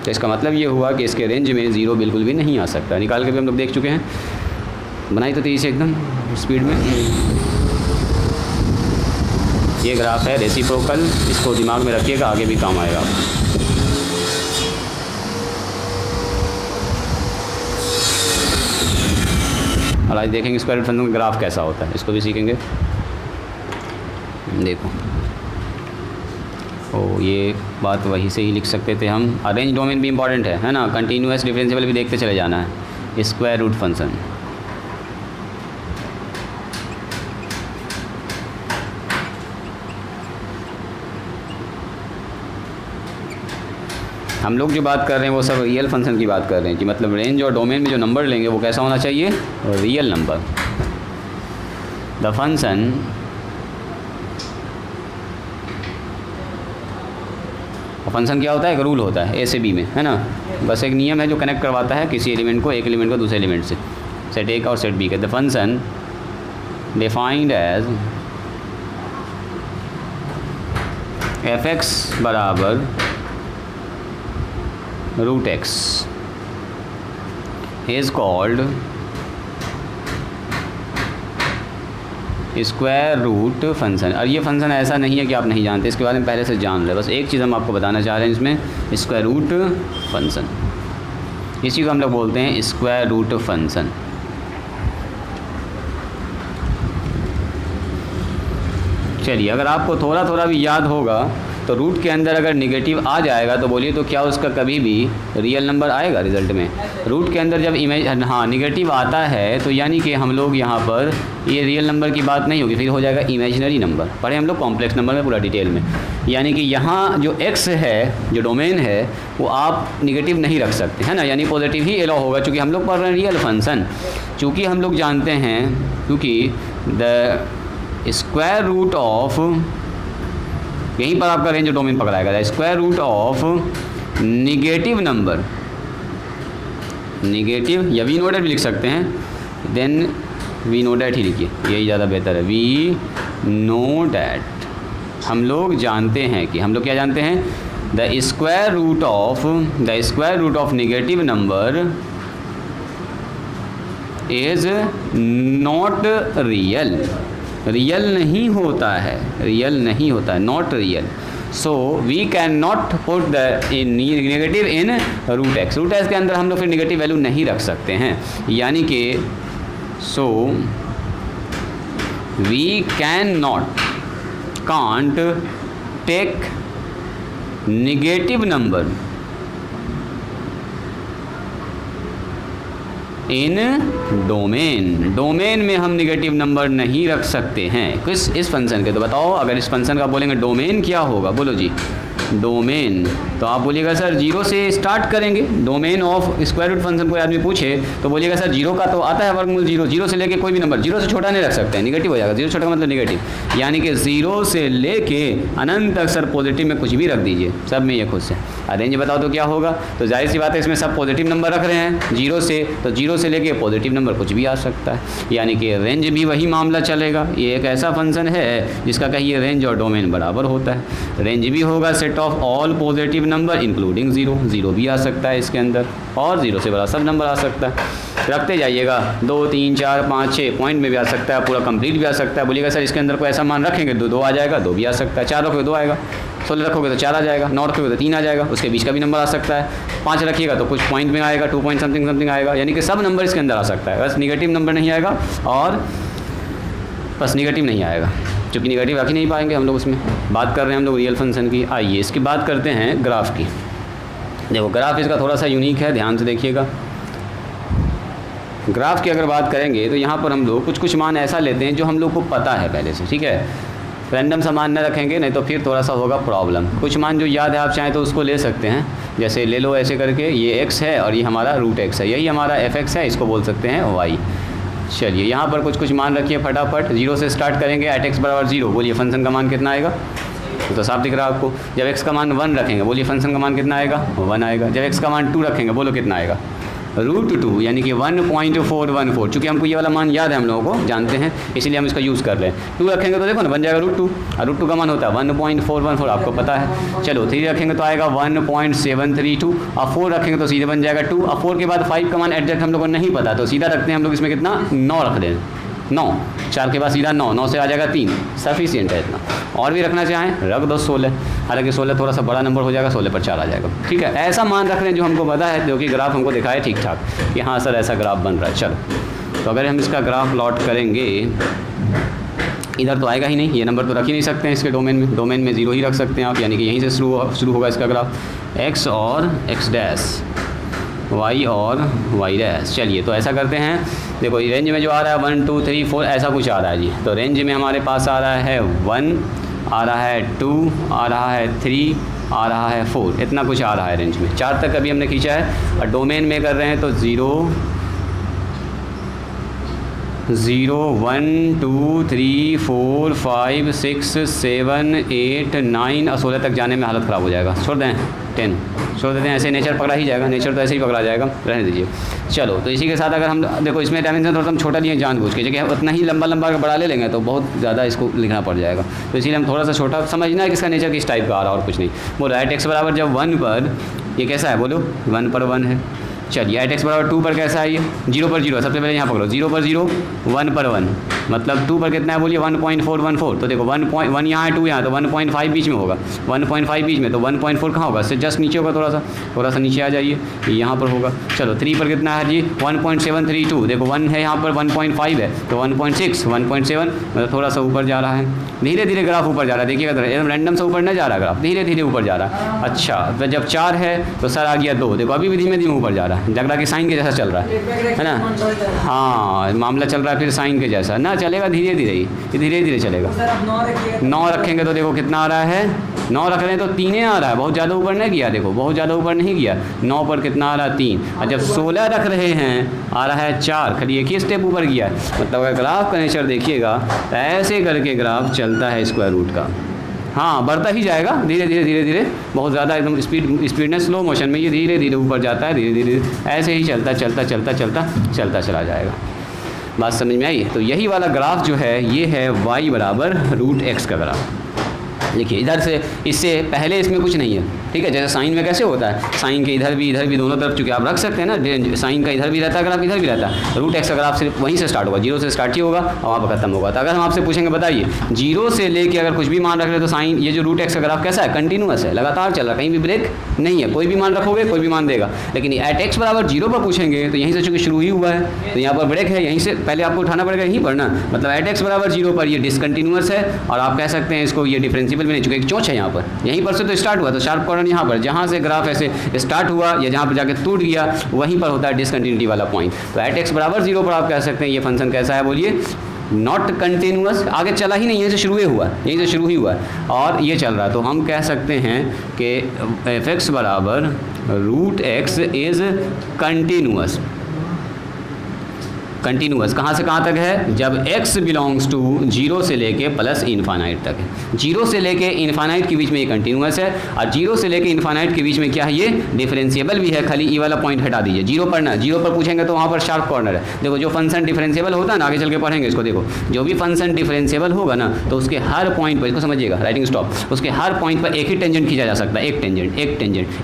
तो इसका मतलब ये हुआ कि इसके रेंज में 0 बिल्कुल भी नहीं आ सकता। निकाल के भी हम लोग देख चुके हैं, बनाई तो तेज़ी से एकदम स्पीड में। ये ग्राफ है रेसिप्रोकल, इसको दिमाग में रखिएगा, आगे भी काम आएगा। और आज देखेंगे स्क्वायर रूट फंक्शन का ग्राफ कैसा होता है, इसको भी सीखेंगे। देखो ओ ये बात वहीं से ही लिख सकते थे हम। रेंज डोमेन भी इंपॉर्टेंट है ना, कंटिन्यूअस डिफरेंशिएबल भी देखते चले जाना है। स्क्वायर रूट फंक्शन हम लोग जो बात कर रहे हैं वो सब रियल फंक्शन की बात कर रहे हैं कि मतलब रेंज और डोमेन में जो नंबर लेंगे वो कैसा होना चाहिए, real number. The function function क्या होता है, एक रूल होता है ए से बी में, है ना। बस एक नियम है जो कनेक्ट करवाता है किसी एलिमेंट को, एक एलिमेंट को दूसरे एलिमेंट से, सेट ए का और सेट बी का। The function defined as f(x) बराबर root x is called square root function. और ये फंक्शन ऐसा नहीं है कि आप नहीं जानते, इसके बारे में पहले से जान रहे, बस एक चीज़ हम आपको बताना चाह रहे हैं इसमें, स्क्वायर रूट फंक्शन, इसी को हम लोग बोलते हैं स्क्वायर रूट फंक्शन। चलिए, अगर आपको थोड़ा थोड़ा भी याद होगा तो रूट के अंदर अगर निगेटिव आ जाएगा तो बोलिए तो क्या उसका कभी भी रियल नंबर आएगा रिज़ल्ट में? रूट के अंदर जब निगेटिव आता है तो यानी कि हम लोग यहाँ पर ये रियल नंबर की बात नहीं होगी, फिर हो जाएगा इमेजिनरी नंबर। पढ़े हम लोग कॉम्प्लेक्स नंबर में पूरा डिटेल में। यानी कि यहाँ जो x है, जो डोमेन है, वो आप निगेटिव नहीं रख सकते, है ना, यानी पॉजिटिव ही एलो होगा, चूँकि हम लोग पढ़ रहे हैं रियल फंक्शन। चूँकि हम लोग जानते हैं, क्योंकि द स्क्वायर रूट ऑफ, यहीं पर आपका रेंज डोमेन पकड़ाएगा, the square root of negative number, negative या वी नो डैट भी लिख सकते हैं, देन वी नो डैट ही लिखिए, यही ज़्यादा बेहतर है। वी नो डैट, हम लोग जानते हैं कि, हम लोग क्या जानते हैं, the square root of negative number is not real, real नहीं होता है, रियल नहीं होता है, not real. So we can not put the negative in root x. Root x के अंदर हम लोग फिर नेगेटिव वैल्यू नहीं रख सकते हैं, यानी कि so we can not, can't take negative number in domain, domain में हम निगेटिव नंबर नहीं रख सकते हैं। किस, इस फंक्शन के। तो बताओ, अगर इस फंक्शन का बोलेंगे डोमेन क्या होगा, बोलो जी, डोमेन, तो आप बोलिएगा सर जीरो से स्टार्ट करेंगे। Domain of square root function कोई आदमी पूछे तो बोलिएगा सर जीरो का तो आता है वर्गमूल जीरो, जीरो से लेके कोई भी नंबर, जीरो से छोटा नहीं रख सकते हैं, निगेटिव हो जाएगा। जीरो छोटा का मतलब निगेटिव, यानी कि जीरो से लेके अनंत तक सर पॉजिटिव में कुछ भी रख दीजिए, सब में ये खुद से। रेंज बताओ तो क्या होगा? तो जाहिर सी बात है इसमें सब पॉजिटिव नंबर रख रहे हैं जीरो से, तो जीरो से लेके पॉजिटिव नंबर कुछ भी आ सकता है, यानी कि रेंज भी वही मामला चलेगा। ये एक ऐसा फंक्शन है जिसका कहिए रेंज और डोमेन बराबर होता है। रेंज भी होगा set of all positive number including zero, zero भी आ सकता है इसके अंदर, और ज़ीरो से बड़ा सब नंबर आ सकता है। रखते जाइएगा, 2 3 4 5 6 पॉइंट में भी आ सकता है, पूरा कंप्लीट भी आ सकता है। बोलिएगा सर इसके अंदर कोई ऐसा मान रखेंगे तो 2 आ जाएगा, 2 भी आ सकता है। 4 रखोगे 2 आएगा, 16 रखोगे तो 4 आ जाएगा, 9 रखोगे तो 3 आ जाएगा, उसके बीच का भी नंबर आ सकता है। 5 रखिएगा तो कुछ पॉइंट में आएगा, 2 पॉइंट समथिंग समथिंग आएगा, यानी कि सब नंबर इसके अंदर आ सकता है, बस निगेटिव नंबर नहीं आएगा, और बस निगेटिव नहीं आएगा, क्योंकि निगेटिव रख ही नहीं पाएंगे हम लोग। उसमें बात कर रहे हैं हम लोग रियल फंक्शन की। आइए इसकी बात करते हैं ग्राफ की। देखो ग्राफ इसका थोड़ा सा यूनिक है, ध्यान से देखिएगा। ग्राफ की अगर बात करेंगे तो यहाँ पर हम लोग कुछ कुछ मान ऐसा लेते हैं जो हम लोग को पता है पहले से, ठीक है। रैंडम सा मान न रखेंगे, नहीं तो फिर थोड़ा सा होगा प्रॉब्लम। कुछ मान जो याद है आप चाहें तो उसको ले सकते हैं, जैसे ले लो ऐसे करके, ये x है और ये हमारा रूट x है, यही हमारा fx है, इसको बोल सकते हैं y। चलिए यहाँ पर कुछ कुछ मान रखिए फटाफट। जीरो से स्टार्ट करेंगे, एट x बराबर 0, बोलिए फंक्शन का मान कितना आएगा? तो साफ दिख रहा है आपको। जब x का मान 1 रखेंगे, बोलिए फंक्शन का मान कितना आएगा? 1 आएगा। जब x का मान 2 रखेंगे, बोलो कितना आएगा? √2, यानी कि 1.414। चूँकि हमको ये वाला मान याद है, हम लोगों को जानते हैं, इसीलिए हम इसका यूज़ कर रहे हैं। 2 रखेंगे तो देखो ना बन जाएगा √2, और √2 का मान होता है 1.414, आपको पता है। चलो 3 रखेंगे तो आएगा 1.732, और 4 रखेंगे तो सीधे बन जाएगा 2, और 4 के बाद 5 का मान एग्जैक्ट हम लोग को नहीं पता, तो सीधा रखते हैं हम लोग इसमें कितना? 9 रख दें, 9, 4 के बाद सीधा 9, 9 से आ जाएगा 3, सफिशिएंट है इतना। और भी रखना चाहें रख दो 16, हालांकि 16 थोड़ा सा बड़ा नंबर हो जाएगा, 16 पर 4 आ जाएगा, ठीक है। ऐसा मान रख रहे हैं जो हमको पता है, जो कि ग्राफ हमको दिखाए ठीक ठाक कि हाँ सर ऐसा ग्राफ बन रहा है। चलो तो अगर हम इसका ग्राफ प्लॉट करेंगे, इधर तो आएगा ही नहीं, ये नंबर तो रख ही नहीं सकते हैं इसके डोमेन में। डोमेन में 0 ही रख सकते हैं आप, यानी कि यहीं से शुरू होगा इसका ग्राफ, x और x डैश, y और y डैश। चलिए तो ऐसा करते हैं, देखो रेंज में जो आ रहा है 1 2 3 4 ऐसा कुछ आ रहा है जी। तो रेंज में हमारे पास आ रहा है 1, आ रहा है 2, आ रहा है 3, आ रहा है 4, इतना कुछ आ रहा है रेंज में। 4 तक अभी हमने खींचा है, और डोमेन में कर रहे हैं तो 0 0 1 2 3 4 5 6 7 8 9 और 16 तक जाने में हालत ख़राब हो जाएगा, छोड़ दें 10, छोड़ देते हैं, ऐसे नेचर पकड़ा ही जाएगा, नेचर तो ऐसे ही पकड़ा जाएगा, रहने दीजिए। चलो तो इसी के साथ अगर हम देखो इसमें डायमेंशन थोड़ा सा हम छोटा लिए जानबूझ के, जगह उतना ही लंबा लंबा बड़ा ले लेंगे तो बहुत ज़्यादा इसको लिखना पड़ जाएगा, तो इसीलिए हम थोड़ा सा छोटा समझना है कि इसका नेचर किस टाइप का आ रहा है और कुछ नहीं। बोल रहा है x बराबर जब 1 पर ये कैसा है बोलो, 1 पर 1 है। चलिए एट एक्स बराबर 2 पर कैसा है ये, 0 पर 0, सबसे पहले यहाँ पकड़ो, 0 पर 0, 1 पर 1, मतलब 2 पर कितना है बोलिए 1.414, तो देखो 1 यहाँ है, 2 यहाँ, तो 1.5 बीच में होगा, 1.5 बीच में, तो 1.4 कहाँ होगा, इससे जस्ट नीचे होगा, थोड़ा सा नीचे आ जाइए, यहाँ पर होगा। चलो 3 पर कितना है जी 1.732, देखो 1 है यहाँ पर, 1.5 है तो 1.6, 1.7, मतलब थोड़ा सा ऊपर जा रहा है, धीरे धीरे ग्राफ ऊपर जा रहा है, देखिएगा एकदम रैंडम से ऊपर नहीं जा रहा ग्राफ, धीरे धीरे ऊपर जा रहा है। अच्छा तो जब 4 है तो सर आ गया 2, देखो अभी भी धीमे धीमे ऊपर जा रहा है, झगड़ा के साइन के जैसा चल रहा है ना, हाँ मामला चल रहा है फिर साइन के जैसा ना, चलेगा धीरे धीरे ही, धीरे धीरे चलेगा। 9 रखेंगे तो देखो कितना आ रहा है, 9 रख रहे हैं तो 3 आ रहा है, बहुत ज़्यादा ऊपर नहीं गया, देखो बहुत ज़्यादा ऊपर नहीं गया, 9 पर कितना आ रहा है 3, और जब 16 रख रहे हैं आ रहा है 4, खाली एक ही स्टेप ऊपर गया है। मतलब अगर ग्राफ का नेचर देखिएगा तो ऐसे करके ग्राफ चलता है स्क्वायर रूट का, हाँ बढ़ता ही जाएगा धीरे धीरे धीरे धीरे, बहुत ज़्यादा एकदम स्पीड में स्लो मोशन में ये धीरे धीरे ऊपर जाता है, धीरे धीरे ऐसे ही चलता चला जाएगा। बात समझ में आई? तो यही वाला ग्राफ जो है ये है y बराबर √x का ग्राफ। देखिए इधर से, इससे पहले इसमें कुछ नहीं है, ठीक है, जैसे साइन में कैसे होता है, साइन के इधर भी दोनों तरफ चूँकि आप रख सकते हैं ना, साइन का इधर भी रहता है ग्राफ, इधर भी रहता है, √x का ग्राफ सिर्फ वहीं से स्टार्ट होगा, 0 से स्टार्ट ही होगा और वहाँ पर खत्म होगा। तो अगर हम आपसे पूछेंगे बताइए 0 से लेके अगर कुछ भी मान रख रहे तो साइन ये जो √x का ग्राफ कैसा है, कंटिन्यूअस है, लगातार चल रहा है, कहीं भी ब्रेक नहीं है, कोई भी मान रखोगे कोई भी मान देगा। लेकिन एट x बराबर 0 पर पूछेंगे तो यहीं से चूँकि शुरू ही हुआ है तो यहाँ पर ब्रेक है, यहीं से पहले आपको उठाना पड़ेगा, यहीं पर ना, मतलब एट x बराबर 0 पर ये डिसकंटिन्यूअस है, और आप कह सकते हैं इसको ये डिफरेंशिएबल भी नहीं, चूँकि एक चोंच है यहाँ पर, यहीं पर से तो स्टार्ट हुआ, तो शार्प कॉर्नर यहाँ पर, जहाँ से ग्राफ ऐसे स्टार्ट हुआ या जहाँ पर जाके टूट गया वहीं पर होता है डिसकंटिन्यूटी वाला पॉइंट। तो एट x बराबर 0 पर आप कह सकते हैं ये फंक्शन कैसा है बोलिए, नॉट कंटिन्यूअस, आगे चला ही नहीं, यहीं से शुरू ही हुआ, यहीं से शुरू ही हुआ और ये चल रहा है। तो हम कह सकते हैं कि f(x) बराबर √x इज़ कंटिन्यूअस कहाँ से कहाँ तक है, जब x बिलोंग्स टू 0 से लेके प्लस इन्फानाइट तक है, 0 से लेके इन्फानाइट के बीच में ये कंटिन्यूअस है, और 0 से लेके इन्फानाइट के बीच में क्या है, ये डिफरेंशिएबल भी है, खाली ई वाला पॉइंट हटा दीजिए, 0 पर ना, 0 पर पूछेंगे तो वहाँ पर शार्प कॉर्नर है। देखो जो फंक्शन डिफरेंशिएबल होता है ना, आगे चल के पढ़ेंगे इसको, देखो जो भी फंक्शन डिफरेंशिएबल होगा ना तो उसके हर पॉइंट पर, इसको समझिएगा राइटिंग स्टॉप, उसके हर पॉइंट पर एक ही टेंजेंट खींचा जा सकता है, एक टेंजेंट,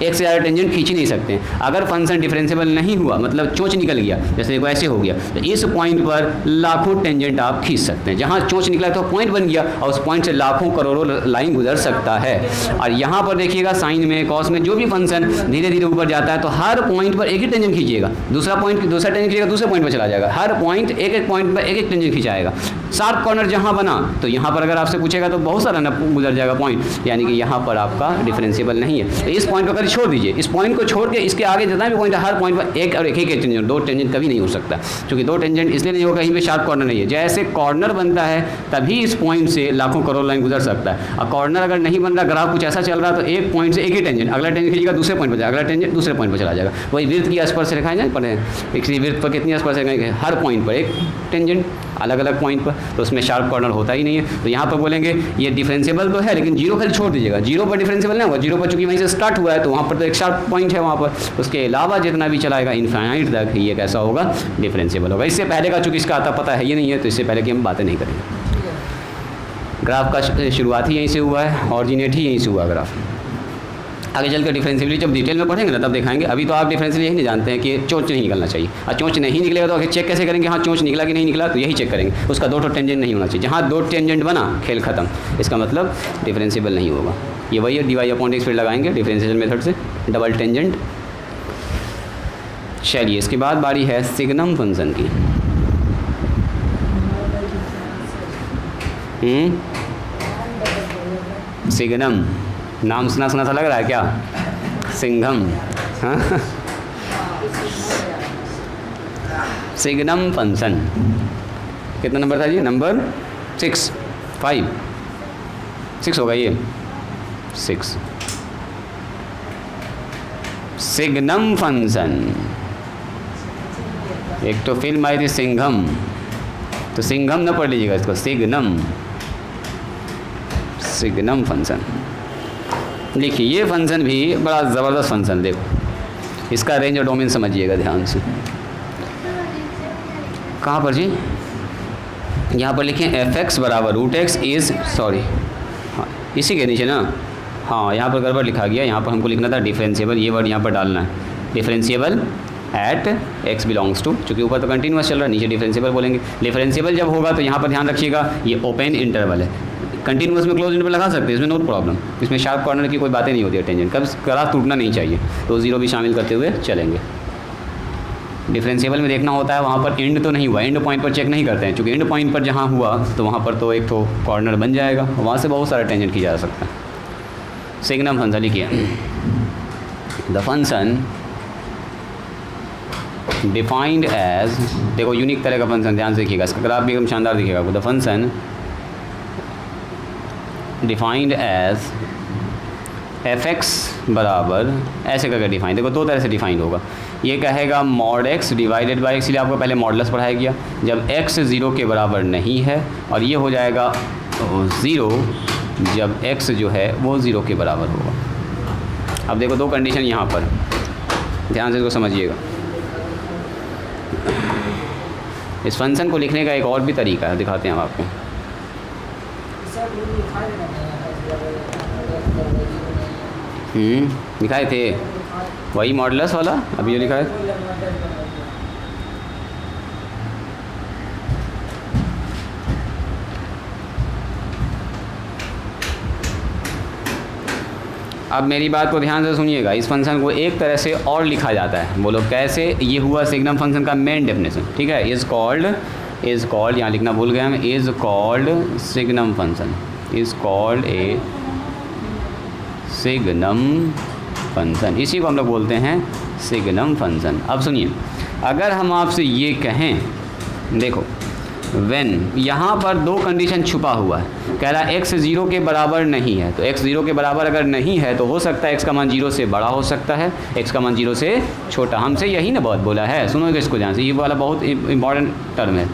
एक से ज़्यादा टेंजेंट खींच नहीं सकते। अगर फंक्शन डिफरेंशिएबल नहीं हुआ, मतलब चोंच निकल गया, जैसे देखो ऐसे हो गया, तो इस पॉइंट पर लाखों टेंजेंट आप खींच सकते हैं, जहां चोंच निकला तो पॉइंट बन गया और उस पॉइंट से लाखों करोड़ों लाइन गुजर सकता है। और यहाँ पर देखिएगा साइन में, कॉस में, जो भी फंक्शन धीरे धीरे ऊपर जाता है तो हर पॉइंट पर एक ही टेंजेंट खींचिएगा, दूसरा टेंजेंट खींचेगा दूसरे पॉइंट पर चला जाएगा, हर पॉइंट एक पॉइंट पर एक टेंजेंट खिंचाएगा। शार्प कॉर्नर जहाँ बना तो यहाँ पर अगर आपसे पूछेगा तो बहुत सारा गुजर जाएगा पॉइंट, यानी कि यहाँ पर आपका डिफरेंशिएबल नहीं है। तो इस पॉइंट को कभी छोड़ दीजिए, इस पॉइंट को छोड़ के इसके आगे जितना भी पॉइंट है हर पॉइंट पर एक और एक टेंजेंट, 2 टेंजेंट कभी नहीं हो सकता, क्योंकि 2 टेंजेंट इसलिए नहीं होगा, कहीं पे शार्प कॉर्नर नहीं है। जैसे कॉर्नर बनता है तभी इस पॉइंट से लाखों करोड़ लाइन गुजर सकता है, और कॉर्नर अगर नहीं बन रहा, ग्राफ कुछ ऐसा चल रहा तो एक पॉइंट से एक ही टेंजेंट, अगला टेंजेंट खींचेगा दूसरे पॉइंट पर जाएगा, अगला टेंजेंट दूसरे पॉइंट पर चला जाएगा। वही वृत्त की स्पर्श रेखाएं जान पड़े, एक वृत्त पर कितनी स्पर्श रेखाएं, हर पॉइंट पर एक टेंजेंट, अलग अलग पॉइंट पर, तो उसमें शार्प कॉर्नर होता ही नहीं है। तो यहाँ पर बोलेंगे ये डिफरेंशिएबल तो है, लेकिन 0 खाली छोड़ दीजिएगा, 0 पर डिफरेंशिएबल नहीं होगा, 0 पर चूंकि वहीं से स्टार्ट हुआ है तो वहाँ पर तो एक शार्प पॉइंट है वहाँ पर, उसके अलावा जितना भी चलाएगा इनफाइनाइट तक ये कैसा होगा, डिफरेंशिएबल होगा। इससे पहले का चूंकि इसका आता पता है ये नहीं है, तो इससे पहले की हम बातें नहीं करेंगे। ग्राफ का शुरुआत ही यहीं से हुआ है, ऑरिजिनेट ही यहीं से हुआ ग्राफ। आगे चलकर डिफरेंशिएबिलिटी जब डिटेल में पढ़ेंगे ना तब दिखाएंगे। अभी तो आप डिफरेंशियल यही नहीं जानते हैं कि चोंच नहीं निकलना चाहिए, और चोंच नहीं निकलेगा तो आगे चेक कैसे करेंगे, हाँ चोंच निकला कि नहीं निकला, तो यही चेक करेंगे, उसका 2 टेंजेंट नहीं होना चाहिए। जहाँ 2 टेंजेंट बना खेल खत्म, इसका मतलब डिफरेंशिएबल नहीं होगा। ये वही है, dy/x फिर लगाएंगे डिफरेंशिएशन मेथड से, डबल टेंजेंट। चलिए इसके बाद बारी है सिग्नम फंक्शन की। सिग्नम नाम सुना सा लग रहा है क्या, सिंघम, हाँ सिग्नम फंक्शन कितना नंबर था जी, नंबर 6 होगा ये, 6 सिग्नम फंक्शन। एक तो फिल्म आई थी सिंघम, तो सिंघम न पढ़ लीजिएगा इसको, सिग्नम फंक्शन। देखिए ये फंक्शन भी बड़ा ज़बरदस्त फंक्शन, देखो इसका रेंज और डोमेन समझिएगा ध्यान से। कहाँ पर जी, यहाँ पर लिखें f(x) बराबर √x इज़, सॉरी हाँ इसी के नीचे ना, हाँ यहाँ पर गड़बड़ लिखा गया, यहाँ पर हमको लिखना था डिफरेंशिएबल, ये वर्ड यहाँ पर डालना है, differentiable at x belongs to, चूँकि ऊपर तो कंटिन्यूस चल रहा है, नीचे डिफरेंशिएबल बोलेंगे। डिफरेंशिएबल जब होगा तो यहाँ पर ध्यान रखिएगा ये ओपन इंटरवल है, कंटिन्यूस में क्लोज इंटरवल लगा सकते हैं, इसमें नो प्रॉब्लम, इसमें शार्प कॉर्नर की कोई बातें नहीं होती है, टेंजेंट कब ग्राफ टूटना नहीं चाहिए, तो जीरो भी शामिल करते हुए चलेंगे। डिफरेंशिएबल में देखना होता है वहाँ पर एंड तो नहीं हुआ, एंड पॉइंट पर चेक नहीं करते हैं, क्योंकि एंड पॉइंट पर जहाँ हुआ तो वहाँ पर तो एक तो कॉर्नर बन जाएगा, वहाँ से बहुत सारा टेंजेंट किया जा सकता है। सिग्नम फंक्शन लिखिए, द फंक्शन डिफाइंड एज, देखो यूनिक तरह का फंक्शन, ध्यान से देखिएगा, इसका ग्राफ भी एकदम शानदार दिखेगा आपको। The function defined as fx बराबर ऐसे करके डिफाइन, देखो दो तरह से डिफाइन होगा, ये कहेगा मॉड x डिवाइडेड बाई, इसलिए आपको पहले मॉडलस पढ़ाया गया, जब x 0 के बराबर नहीं है, और ये हो जाएगा 0 जब x जो है वो 0 के बराबर होगा। अब देखो दो कंडीशन यहाँ पर, ध्यान से इसको समझिएगा। इस फंक्शन को लिखने का एक और भी तरीका है, दिखाते हैं हम आपको। दिखाए थे वही मॉडलस वाला, अभी जो लिखा है, अब मेरी बात को ध्यान से सुनिएगा। इस फंक्शन को एक तरह से और लिखा जाता है, बोलो कैसे, ये हुआ सिग्नम फंक्शन का मेन डेफिनेशन, ठीक है। इज़ कॉल्ड यहाँ लिखना भूल गए हम, is called signum function, is called a signum function, इसी को हम लोग बोलते हैं सिग्नम फंक्शन। अब सुनिए, अगर हम आपसे ये कहें, देखो व्हेन, यहाँ पर दो कंडीशन छुपा हुआ है, कह रहा है x 0 के बराबर नहीं है, तो x 0 के बराबर अगर नहीं है तो हो सकता है x का मान 0 से बड़ा हो सकता है, x का मान 0 से छोटा। हमसे यही ना बहुत बोला है, सुनोगे इसको ध्यान से, ये वाला बहुत इंपॉर्टेंट टर्म है।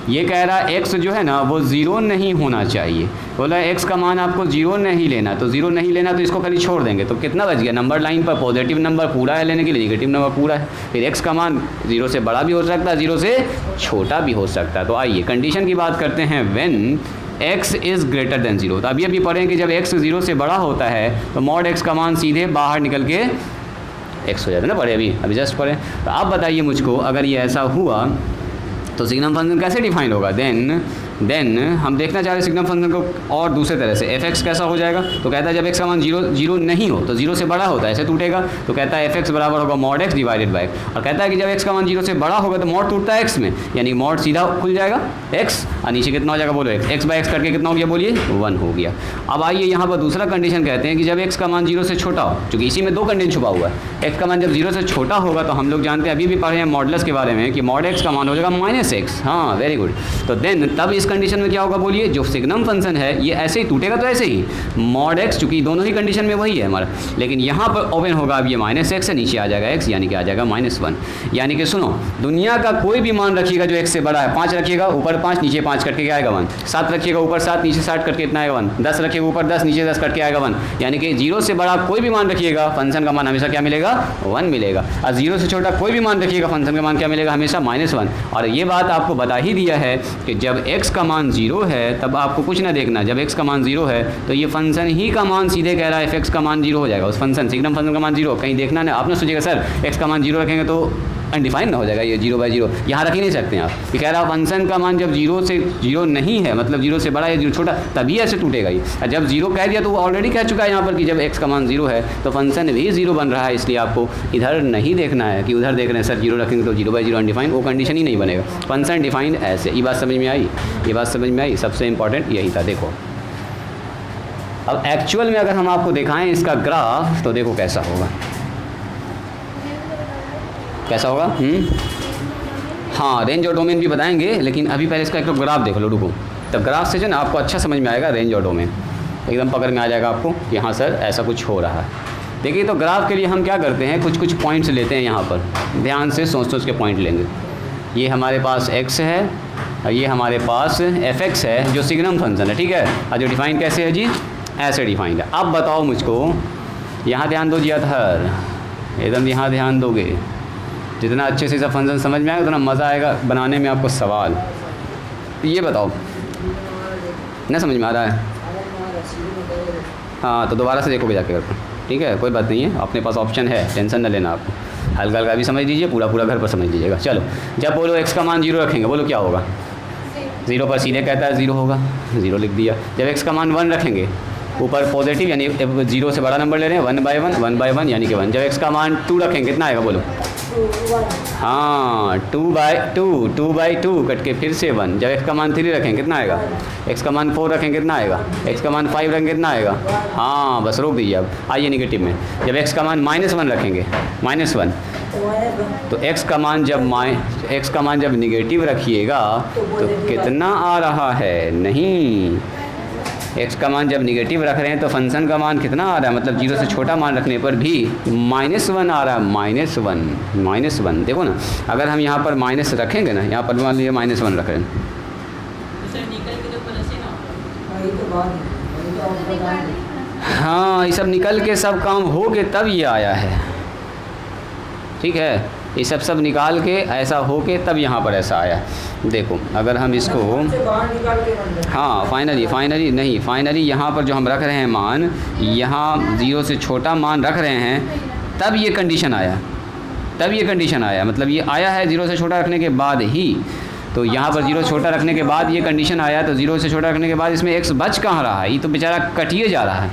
ये कह रहा है x जो है ना वो 0 नहीं होना चाहिए, बोला x का मान आपको 0 नहीं लेना, तो 0 नहीं लेना तो इसको खाली छोड़ देंगे, तो कितना बच गया, नंबर लाइन पर पॉजिटिव नंबर पूरा है लेने के लिए, नेगेटिव नंबर पूरा है, फिर x का मान 0 से बड़ा भी हो सकता है, 0 से छोटा भी हो सकता है। तो आइए कंडीशन की बात करते हैं, when x is greater than 0, तो अभी पढ़ें कि जब x 0 से बड़ा होता है तो मॉड x का मान सीधे बाहर निकल के x हो जाता है ना, पढ़े अभी जस्ट पढ़े। तो आप बताइए मुझको, अगर ये ऐसा हुआ तो सिग्नम फंक्शन कैसे डिफाइन होगा। देन हम देखना चाह रहे हैं सिग्नम फंक्शन को और दूसरे तरह से, f(x) कैसा हो जाएगा, तो कहता है जब x का मान 0 नहीं हो तो 0 से बड़ा होता है, ऐसे टूटेगा, तो कहता है f(x) बराबर होगा मॉड x डिवाइडेड बाय, और कहता है कि जब x का मान 0 से बड़ा होगा तो मॉड टूटता है x में, यानी मॉड सीधा खुल जाएगा x, और नीचे कितना हो जाएगा बोलो, x बाय x करके कितना हो गया बोलिए, 1 हो गया। अब आइए यहाँ पर दूसरा कंडीशन कहते हैं कि जब x का मान 0 से छोटा हो, क्योंकि इसी में दो कंडीशन छुपा हुआ है, x का मान जब 0 से छोटा होगा तो हम लोग जानते हैं, अभी भी पढ़े हैं मॉडलस के बारे में, कि मॉड x का मान हो जाएगा -x, हाँ वेरी गुड। तो देन तब इस कंडीशन में क्या होगा बोलिए, जो सिग्नम फंक्शन है ये ऐसे ही टूटेगा, तो ऐसे ही मॉड x, चूंकि दोनों ही कंडीशन में वही है हमारा, लेकिन यहाँ पर ओपन होगा, अब ये -x है, नीचे आ जाएगा x, यानी कि आ जाएगा -1। यानी कि सुनो, दुनिया का कोई भी मान रखिएगा जो x से बड़ा है, 5 रखिएगा ऊपर 5 नीचे 5 करके क्या आएगा 1, 7 रखिएगा ऊपर 7 नीचे 7 करके इतना आएगा 1, 10 रखिएगा ऊपर 10 नीचे 10 करके आएगा 1, यानी कि 0 से बड़ा कोई भी मान रखिएगा फंक्शन का मान हमेशा क्या मिलेगा, 1 मिलेगा, और 0 से छोटा कोई भी मान रखिएगा फंक्शन का मान क्या मिलेगा, हमेशा -1। और ये बात आपको बता ही दिया है कि जब x का मान 0 है तब आपको कुछ ना देखना, जब x का मान 0 है तो ये फंक्शन ही का मान सीधे कह रहा है f(x) का मान 0 हो जाएगा, उस फंक्शन सिग्नम फंक्शन का मान 0, कहीं देखना ना, आपने सोचेगा सर x का मान 0 रखेंगे तो अनडिफाइंड ना हो जाएगा, ये 0/0 यहाँ रख ही नहीं सकते हैं आप। ये कह रहा है फंक्शन का मान जब 0 से 0 नहीं है, मतलब 0 से बड़ा या 0 छोटा, तभी ऐसे टूटेगा ये, और जब 0 कह दिया तो वो ऑलरेडी कह चुका है यहाँ पर कि जब x का मान 0 है तो फंक्शन भी 0 बन रहा है, इसलिए आपको इधर नहीं देखना है कि उधर देख रहे हैं सर 0 रखेंगे तो 0/0 अनडिफाइंड, वो कंडीशन ही नहीं बनेगा, फंक्शन डिफाइंड ऐसे। ये बात समझ में आई, ये बात समझ में आई, सबसे इंपॉर्टेंट यही था। देखो अब एक्चुअल में अगर हम आपको दिखाएं इसका ग्राफ, तो देखो कैसा होगा, कैसा होगा, हाँ रेंज और डोमेन भी बताएंगे, लेकिन अभी पहले इसका एक ग्राफ देख लो, रुको, तब ग्राफ से जो ना आपको अच्छा समझ में आएगा, रेंज और डोमेन एकदम पकड़ में आ जाएगा आपको, यहाँ सर ऐसा कुछ हो रहा है। देखिए तो ग्राफ के लिए हम क्या करते हैं, कुछ पॉइंट्स लेते हैं, यहाँ पर ध्यान से सोच के पॉइंट लेंगे। ये हमारे पास x है और ये हमारे पास f(x) है जो सिग्नम फंक्शन है, ठीक है, और जो डिफाइन कैसे है जी, ऐसे डिफाइंड है। अब बताओ मुझको, यहाँ ध्यान दो जी, अधर एकदम यहाँ ध्यान दोगे, जितना अच्छे से सब फंक्शन समझ में आएगा उतना मज़ा आएगा बनाने में आपको। सवाल ये बताओ, ना समझ में आ रहा है, हाँ तो दोबारा से देखोगे जाके करके, ठीक है, कोई बात नहीं है, अपने पास ऑप्शन है, टेंशन न लेना आपको, हल्का हल्का भी समझ लीजिए, पूरा पूरा घर पर समझ लीजिएगा। चलो जब बोलो x का मान 0 रखेंगे, बोलो क्या होगा, 0 पर सीधे कहता है 0 होगा, 0 लिख दिया। जब x का मान 1 रखेंगे, ऊपर पॉजिटिव यानी 0 से बड़ा नंबर ले रहे हैं, 1/1 यानी कि 1। जब x का मान 2 रखेंगे, कितना आएगा बोलो, हाँ 2/2 कट के फिर से 1। जब x का मान 3 रखेंगे, कितना आएगा, x का मान 4 रखेंगे, कितना आएगा, x का मान 5 रखेंगे, कितना आएगा, हाँ बस रोक दीजिए। अब आइए निगेटिव में, जब x का मान -1 रखेंगे, -1, तो x का मान जब निगेटिव रखिएगा तो कितना आ रहा है, नहीं, x का मान जब निगेटिव रख रहे हैं तो फंक्शन का मान कितना आ रहा है, मतलब 0 से छोटा मान रखने पर भी -1 आ रहा है, -1। देखो ना, अगर हम यहाँ पर माइनस रखेंगे ना, यहाँ पर मान लीजिए -1 रख रहे हैं, हाँ ये सब निकल के सब काम हो के तब ये आया है, ठीक है, ये सब निकाल के ऐसा हो के तब यहाँ पर ऐसा आया। देखो अगर हम इसको, हाँ फाइनली यहाँ पर जो हम रख रहे हैं मान, यहाँ 0 से छोटा मान रख रहे हैं, तब ये कंडीशन आया, मतलब ये आया है 0 से छोटा रखने के बाद ही, तो यहाँ पर 0 छोटा रखने के बाद ये कंडीशन आया, तो 0 से छोटा रखने के बाद इसमें x बच कहाँ रहा है, ये तो बेचारा कटिए जा रहा है,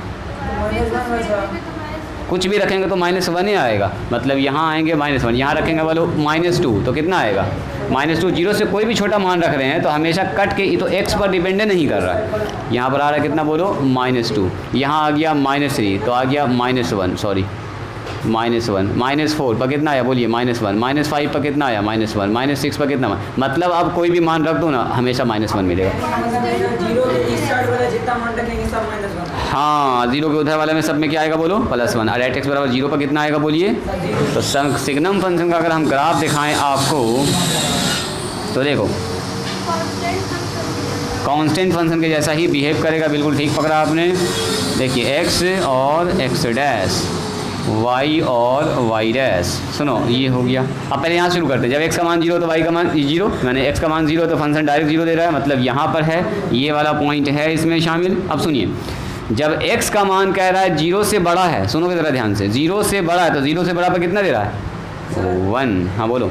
कुछ भी रखेंगे तो -1 ही आएगा, मतलब यहाँ आएंगे -1, यहाँ रखेंगे बोलो -2 तो कितना आएगा, -2। 0 से कोई भी छोटा मान रख रहे हैं तो हमेशा कट के, ये तो x पर डिपेंडेंट नहीं कर रहा है, यहाँ पर आ रहा है कितना बोलो -2, यहाँ आ गया -3 तो आ गया -1, सॉरी -1, -4 पर कितना आया बोलिए -1, -5 पर कितना आया -1, -6 पर कितना, मतलब अब कोई भी मान रख दो ना हमेशा -1 मिलेगा। हाँ 0 के उधर वाले में सब में क्या आएगा बोलो +1, और एट x बराबर 0 पर कितना आएगा बोलिए, तो सिग्नम फंक्शन का अगर हम ग्राफ दिखाएं आपको तो देखो कांस्टेंट फंक्शन के जैसा ही बिहेव करेगा, बिल्कुल ठीक पकड़ा आपने। देखिए x और x डैश, y और y डैश, सुनो ये हो गया। अब पहले यहाँ शुरू करते हैं, जब x का मान 0 तो y का मान 0, मैंने x का मान 0 तो फंक्शन डायरेक्ट 0 दे रहा है, मतलब यहाँ पर है, ये वाला पॉइंट है इसमें शामिल। अब सुनिए, जब x का मान कह रहा है 0 से बड़ा है, सुनोगे ज़रा ध्यान से, 0 से बड़ा है, तो 0 से बड़ा पर कितना दे रहा है 1, हाँ बोलो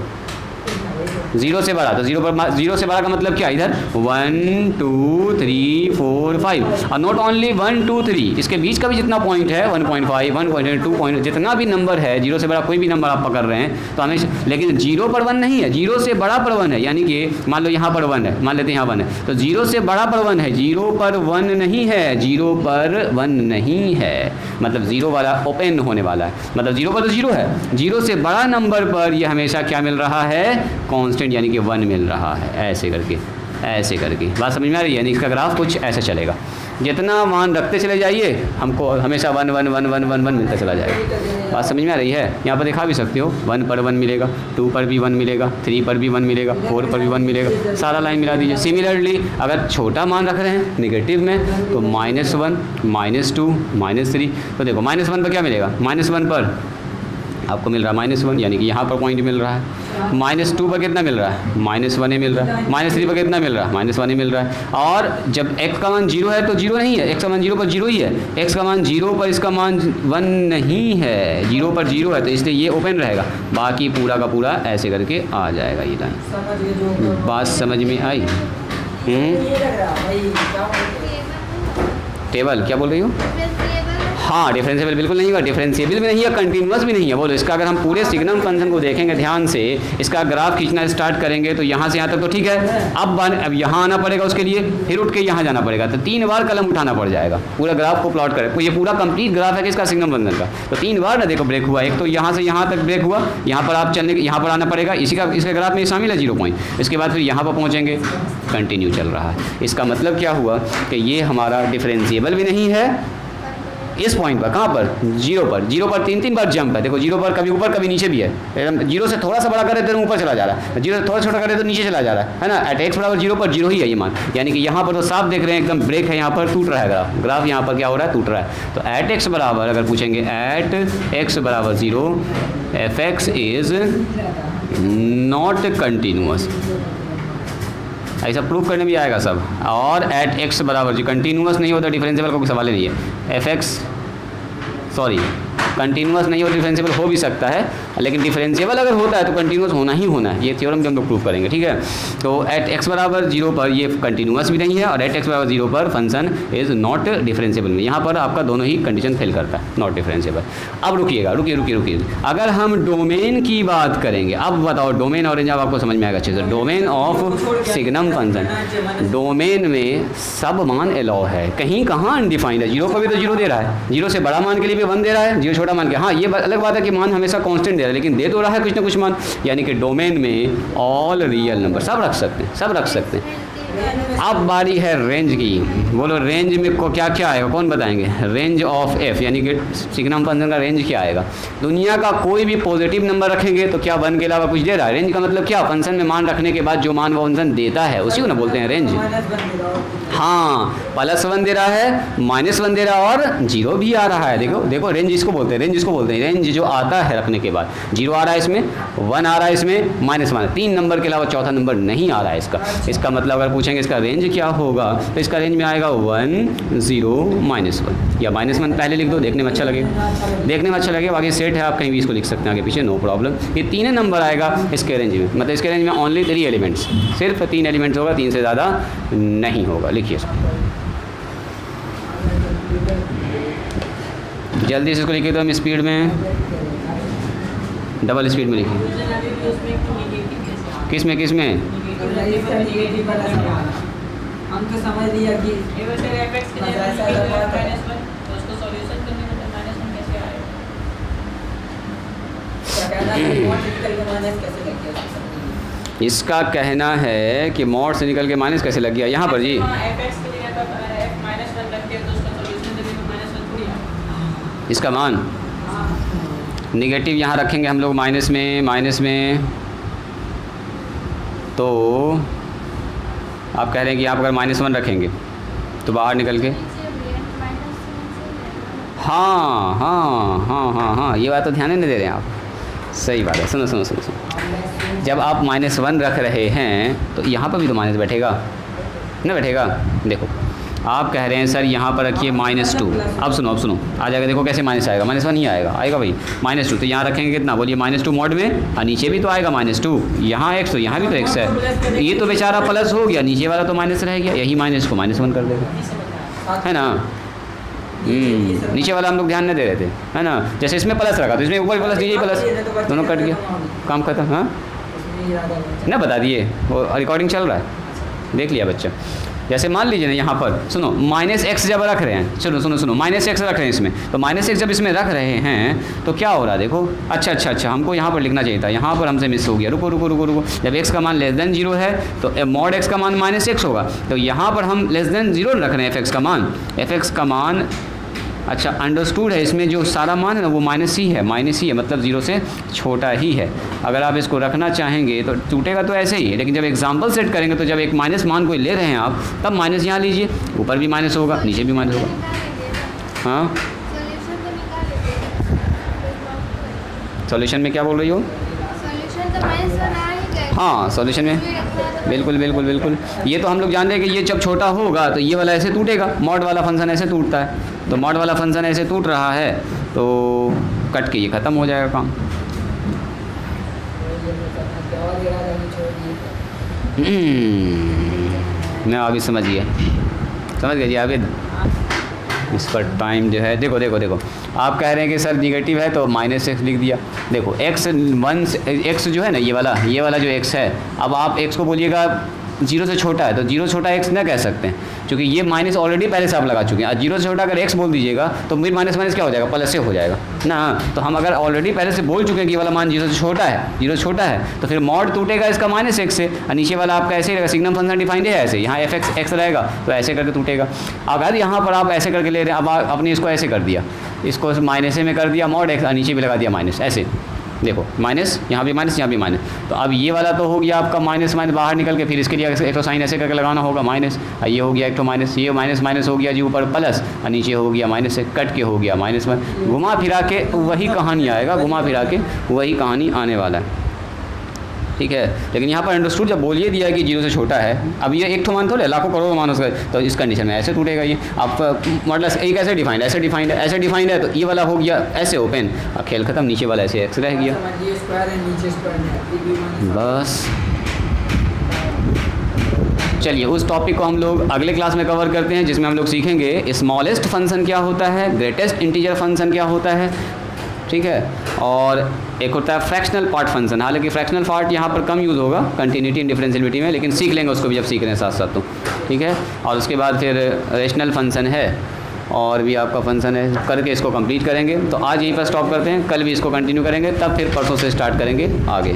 0 से बड़ा, तो 0 से बड़ा का मतलब क्या, इधर 1 2 3 4 5, और नॉट ओनली 1 2 3, इसके बीच का भी जितना पॉइंट है 1.5 1.2 जितना भी नंबर है, 0 से बड़ा कोई भी नंबर आप पकड़ रहे हैं तो हमें, लेकिन 0 पर 1 नहीं है, 0 से बड़ा पर 1 है, यानी कि मान लो यहाँ पर 1 है, मान लेते हैं यहाँ 1 है, तो 0 से बड़ा पर 1 है, 0 पर 1 नहीं है, 0 पर 1 नहीं है, मतलब 0 वाला ओपन होने वाला है, मतलब 0 पर तो 0 है, 0 से बड़ा नंबर पर ये हमेशा क्या मिल रहा है, कांस्टेंट यानी कि 1 मिल रहा है। ऐसे करके बात समझ में आ रही है, यानी इसका ग्राफ कुछ ऐसे चलेगा, जितना मान रखते चले जाइए हमको हमेशा 1 1 1 1 1 1 मिलता चला जाएगा। बात समझ में आ रही है, यहाँ पर दिखा भी सकते हो, 1 पर 1 मिलेगा, 2 पर भी 1 मिलेगा, 3 पर भी 1 मिलेगा, 4 पर भी 1 मिलेगा, सारा लाइन मिला दीजिए। सिमिलरली अगर छोटा मान रख रहे हैं निगेटिव में तो -1 -2 -3, तो देखो -1 पर क्या मिलेगा, -1 पर आपको मिल रहा है -1, यानी कि यहाँ पर पॉइंट मिल रहा है, -2 पर कितना मिल रहा है -1 ही मिल रहा है, -3 पर कितना मिल रहा है -1 ही मिल रहा है, और जब x का मान 0 है तो 0 नहीं है, x का मान 0 पर 0 ही है, x का मान 0 पर इसका मान 1 नहीं है, 0 पर 0 है, तो इसलिए ये ओपन रहेगा, बाकी पूरा का पूरा ऐसे करके आ जाएगा ये लाइन। बात समझ में आई? टेबल क्या बोल रही हो? हाँ डिफरेंशिएबल बिल्कुल नहीं होगा, डिफरेंशिएबल भी नहीं है, कंटिन्यूअस भी नहीं है। बोलो इसका अगर हम पूरे सिग्नम फंक्शन को देखेंगे ध्यान से, इसका ग्राफ खींचना स्टार्ट करेंगे तो यहाँ से यहाँ तक तो ठीक है, अब यहाँ आना पड़ेगा, उसके लिए फिर उठ के यहाँ जाना पड़ेगा, तो 3 बार कलम उठाना पड़ जाएगा पूरा ग्राफ को प्लॉट करें। तो ये पूरा कंप्लीट ग्राफ है किसका, सिग्नम फंक्शन का, तो 3 बार ना देखो ब्रेक हुआ, एक तो यहाँ से यहाँ तक ब्रेक हुआ, यहाँ पर आप चलने यहाँ पर आना पड़ेगा, इसके ग्राफ में शामिल है 0 पॉइंट, इसके बाद फिर यहाँ पर पहुँचेंगे, कंटिन्यू चल रहा है। इसका मतलब क्या हुआ कि ये हमारा डिफरेंशिएबल भी नहीं है इस पॉइंट पर, कहाँ पर 0 पर, 0 पर 3 बार जंप है, देखो 0 पर कभी ऊपर कभी नीचे भी है, 0 से थोड़ा सा बड़ा करे तो ऊपर चला जा रहा है, 0 से थोड़ा छोटा करे तो नीचे चला जा रहा है ना। एट x बराबर 0 पर 0 ही है ये मान, यानी कि यहाँ पर तो साफ देख रहे हैं एकदम ब्रेक है, यहाँ पर टूट रहा है ग्राफ यहाँ पर क्या हो रहा है, टूट रहा है। तो एट x बराबर अगर पूछेंगे एट x बराबर 0 f(x) इज नॉट कंटिन्यूअस, ऐसा प्रूफ करने भी आएगा सब। और एट एक्स बराबर जी कंटिन्यूस नहीं होता डिफरेंशिएबल का कोई सवाल ही नहीं है। एफ एक्स सॉरी कंटिन्यूस नहीं हो, डिफरेंशिएबल हो भी सकता है, लेकिन डिफरेंशिएबल अगर होता है तो कंटिन्यूस होना ही होना है। ये थ्योरम भी हम लोग प्रूव करेंगे, ठीक है। तो एट एक्स बराबर 0 पर ये कंटिन्यूस भी नहीं है, और एट एक्स बराबर 0 पर फंक्शन इज़ नॉट डिफरेंशिएबल में, यहाँ पर आपका दोनों ही कंडीशन फेल करता है, नॉट डिफरेंशिएबल। अब रुकिए, अगर हम डोमेन की बात करेंगे, अब बताओ डोमेन और रेंज अब आपको समझ में आएगा अच्छे से। Domain of signum function, domain में सब मान अलाउ है, कहीं कहाँ अनडिफाइंड है। 0 पर भी तो 0 दे रहा है, 0 से बड़ा मान के लिए भी 1 दे रहा है, 0 छोटा मान के, हाँ ये अलग बात है कि मान हमेशा कांस्टेंट दे रहा है, लेकिन दे तो रहा है कुछ ना कुछ मान। यानी कि डोमेन में ऑल रियल नंबर सब रख सकते हैं। अब बारी है रेंज की। बोलो रेंज में को क्या क्या आएगा, कौन बताएंगे? रेंज ऑफ एफ यानी कि सिग्नम फंक्शन का रेंज क्या आएगा? दुनिया का कोई भी पॉजिटिव नंबर रखेंगे तो क्या 1 के अलावा कुछ दे रहा है? रेंज का मतलब क्या? फंक्शन में मान रखने के बाद जो मान वो फंक्शन देता है उसी को ना बोलते हैं रेंज। हाँ, +1 दे रहा है, -1 दे रहा है और 0 भी आ रहा है। देखो रेंज इसको बोलते हैं, रेंज जो आता है रखने के बाद। 0 आ रहा है इसमें, 1 आ रहा है इसमें, -1, 3 नंबर के अलावा चौथा नंबर नहीं आ रहा है इसका मतलब अगर पूछेंगे इसका रेंज क्या होगा तो इसका रेंज में आएगा 1 0 -1 या -1 पहले लिख दो, देखने में अच्छा लगेगा। बाकी सेट है, आप कहीं भी इसको लिख सकते हैं आगे पीछे, नो प्रॉब्लम। ये 3 नंबर आएगा इसके रेंज में, मतलब इसके रेंज में ओनली 3 एलिमेंट्स, सिर्फ 3 एलिमेंट्स होगा, 3 से ज़्यादा नहीं होगा। लिखिए इसको, जल्दी से इसको लिखिए तो हम स्पीड में, डबल स्पीड में लिखिए। किस में हम तो समझ लिया कि इसका कहना है कि मॉड से निकल के माइनस कैसे लग गया यहाँ पर जी? इसका मान निगेटिव यहाँ रखेंगे हम लोग माइनस में, तो आप कह रहे हैं कि आप अगर -1 रखेंगे तो बाहर निकल के, हाँ, ये बात तो ध्यान ही नहीं दे रहे हैं आप। सही बात है, सुनो। जब आप -1 रख रहे हैं तो यहाँ पर भी तो माइनस बैठेगा ना, बैठेगा। देखो आप कह रहे हैं सर यहाँ पर रखिए -2, अब सुनो आ जाएगा। देखो कैसे माइनस आएगा, -1 ही आएगा भाई, -2 तो यहाँ रखेंगे कितना, बोलिए -2 मॉड में, और नीचे भी तो आएगा -2, यहाँ x तो यहाँ भी तो x है, ये तो बेचारा प्लस हो गया, नीचे वाला तो माइनस रह गया, यही माइनस को -1 कर देगा, है ना। नीचे वाला हम लोग ध्यान नहीं दे रहे थे, है ना। जैसे इसमें प्लस रखा तो इसमें ऊपर प्लस, नीचे प्लस, दोनों कट गया, काम खत्म। हाँ ना, बता दिए, वो रिकॉर्डिंग चल रहा है, देख लिया बच्चा। जैसे मान लीजिए ना यहाँ पर सुनो, -x जब रख रहे हैं, सुनो -x रख रहे हैं इसमें, तो -x जब इसमें रख रहे हैं तो क्या हो रहा है देखो। अच्छा, हमको यहाँ पर लिखना चाहिए था, यहाँ पर हमसे मिस हो गया। रुको। जब x का मान <0 है तो मॉड x का मान -x होगा, तो यहाँ पर हम <0 रख रहे हैं f(x) का मान। अच्छा, अंडरस्टूड है, इसमें जो सारा मान है ना वो माइनस ही है, मतलब 0 से छोटा ही है। अगर आप इसको रखना चाहेंगे तो टूटेगा तो ऐसे ही है, लेकिन जब एग्जाम्पल सेट करेंगे तो जब एक माइनस मान कोई ले रहे हैं आप, तब माइनस यहाँ लीजिए, ऊपर भी माइनस होगा, नीचे भी माइनस होगा। हाँ, सॉल्यूशन में क्या बोल रही हो? हाँ, सॉल्यूशन में बिल्कुल। ये तो हम लोग जान रहे हैं कि ये जब छोटा होगा तो ये वाला ऐसे टूटेगा, मॉड वाला फंक्शन ऐसे टूटता है, तो मॉड वाला फंक्शन ऐसे टूट रहा है तो कट के ये ख़त्म हो जाएगा काम। मैं अभी समझ गया जी। आगे इस पर टाइम जो है, देखो आप कह रहे हैं कि सर निगेटिव है तो -x लिख दिया। देखो x जो है ना, ये वाला जो x है, अब आप x को बोलिएगा 0 से छोटा है तो 0 छोटा x ना कह सकते हैं, क्योंकि ये माइनस ऑलरेडी पहले से आप लगा चुके हैं। 0 से छोटा अगर x बोल दीजिएगा तो फिर माइनस क्या हो जाएगा, प्लस से हो जाएगा ना। तो हम अगर ऑलरेडी पहले से बोल चुके हैं कि ये वाला मान 0 से छोटा है, तो फिर मॉड टूटेगा इसका -x से, और नीचे वाला आपका ऐसे ही रहेगा, सिग्नम फंक्शन डिफाइंड है ऐसे, यहाँ f(x) रहेगा तो ऐसे करके टूटेगा। अगर यहाँ पर आप ऐसे करके ले रहे हैं, अब आपने इसको ऐसे कर दिया, इसको माइनस में कर दिया मॉड x, और नीचे भी लगा दिया माइनस, ऐसे देखो माइनस, यहाँ भी माइनस, तो अब ये वाला तो हो गया आपका माइनस बाहर निकल के, फिर इसके लिए एक तो साइन ऐसे करके लगाना होगा माइनस, ये हो गया एक तो माइनस, ये माइनस हो गया जी ऊपर प्लस, और नीचे हो गया माइनस से कट के हो गया -1। घुमा फिरा के वही कहानी आएगा, वही कहानी आने वाला है। ठीक है। लेकिन यहाँ पर अंडरस्टूड जब बोलिए दिया है कि 0 से छोटा है, अब ये एक तो मान थोड़े लाखों करोड़ों मान उसका, तो इस कंडीशन में ऐसे टूटेगा ये। आप मतलब एक ऐसे डिफाइंड, ऐसे डिफाइंड है, ऐसे डिफाइंड है, तो ये वाला हो गया ऐसे ओपन, अब खेल खत्म, नीचे वाला ऐसे एक्स रह गया, समझिए स्क्वायर है, नीचे स्क्वायर है, बस। चलिए उस टॉपिक को हम लोग अगले क्लास में कवर करते हैं, जिसमें हम लोग सीखेंगे स्मॉलेस्ट फंक्शन क्या होता है, ग्रेटेस्ट इंटीजर फंक्शन क्या होता है, ठीक है। और एक होता है फ्रैक्शनल पार्ट फंक्शन, हालांकि फ्रैक्शनल पार्ट यहाँ पर कम यूज़ होगा कंटिन्यूटी एंड डिफरेंशियलिटी में, लेकिन सीख लेंगे उसको भी जब सीख रहे हैं साथ साथ, तो ठीक है। और उसके बाद फिर रेशनल फंक्शन है, और भी आपका फंक्शन है, करके इसको कंप्लीट करेंगे। तो आज यहीं पर स्टॉप करते हैं, कल भी इसको कंटिन्यू करेंगे, तब फिर परसों से स्टार्ट करेंगे आगे।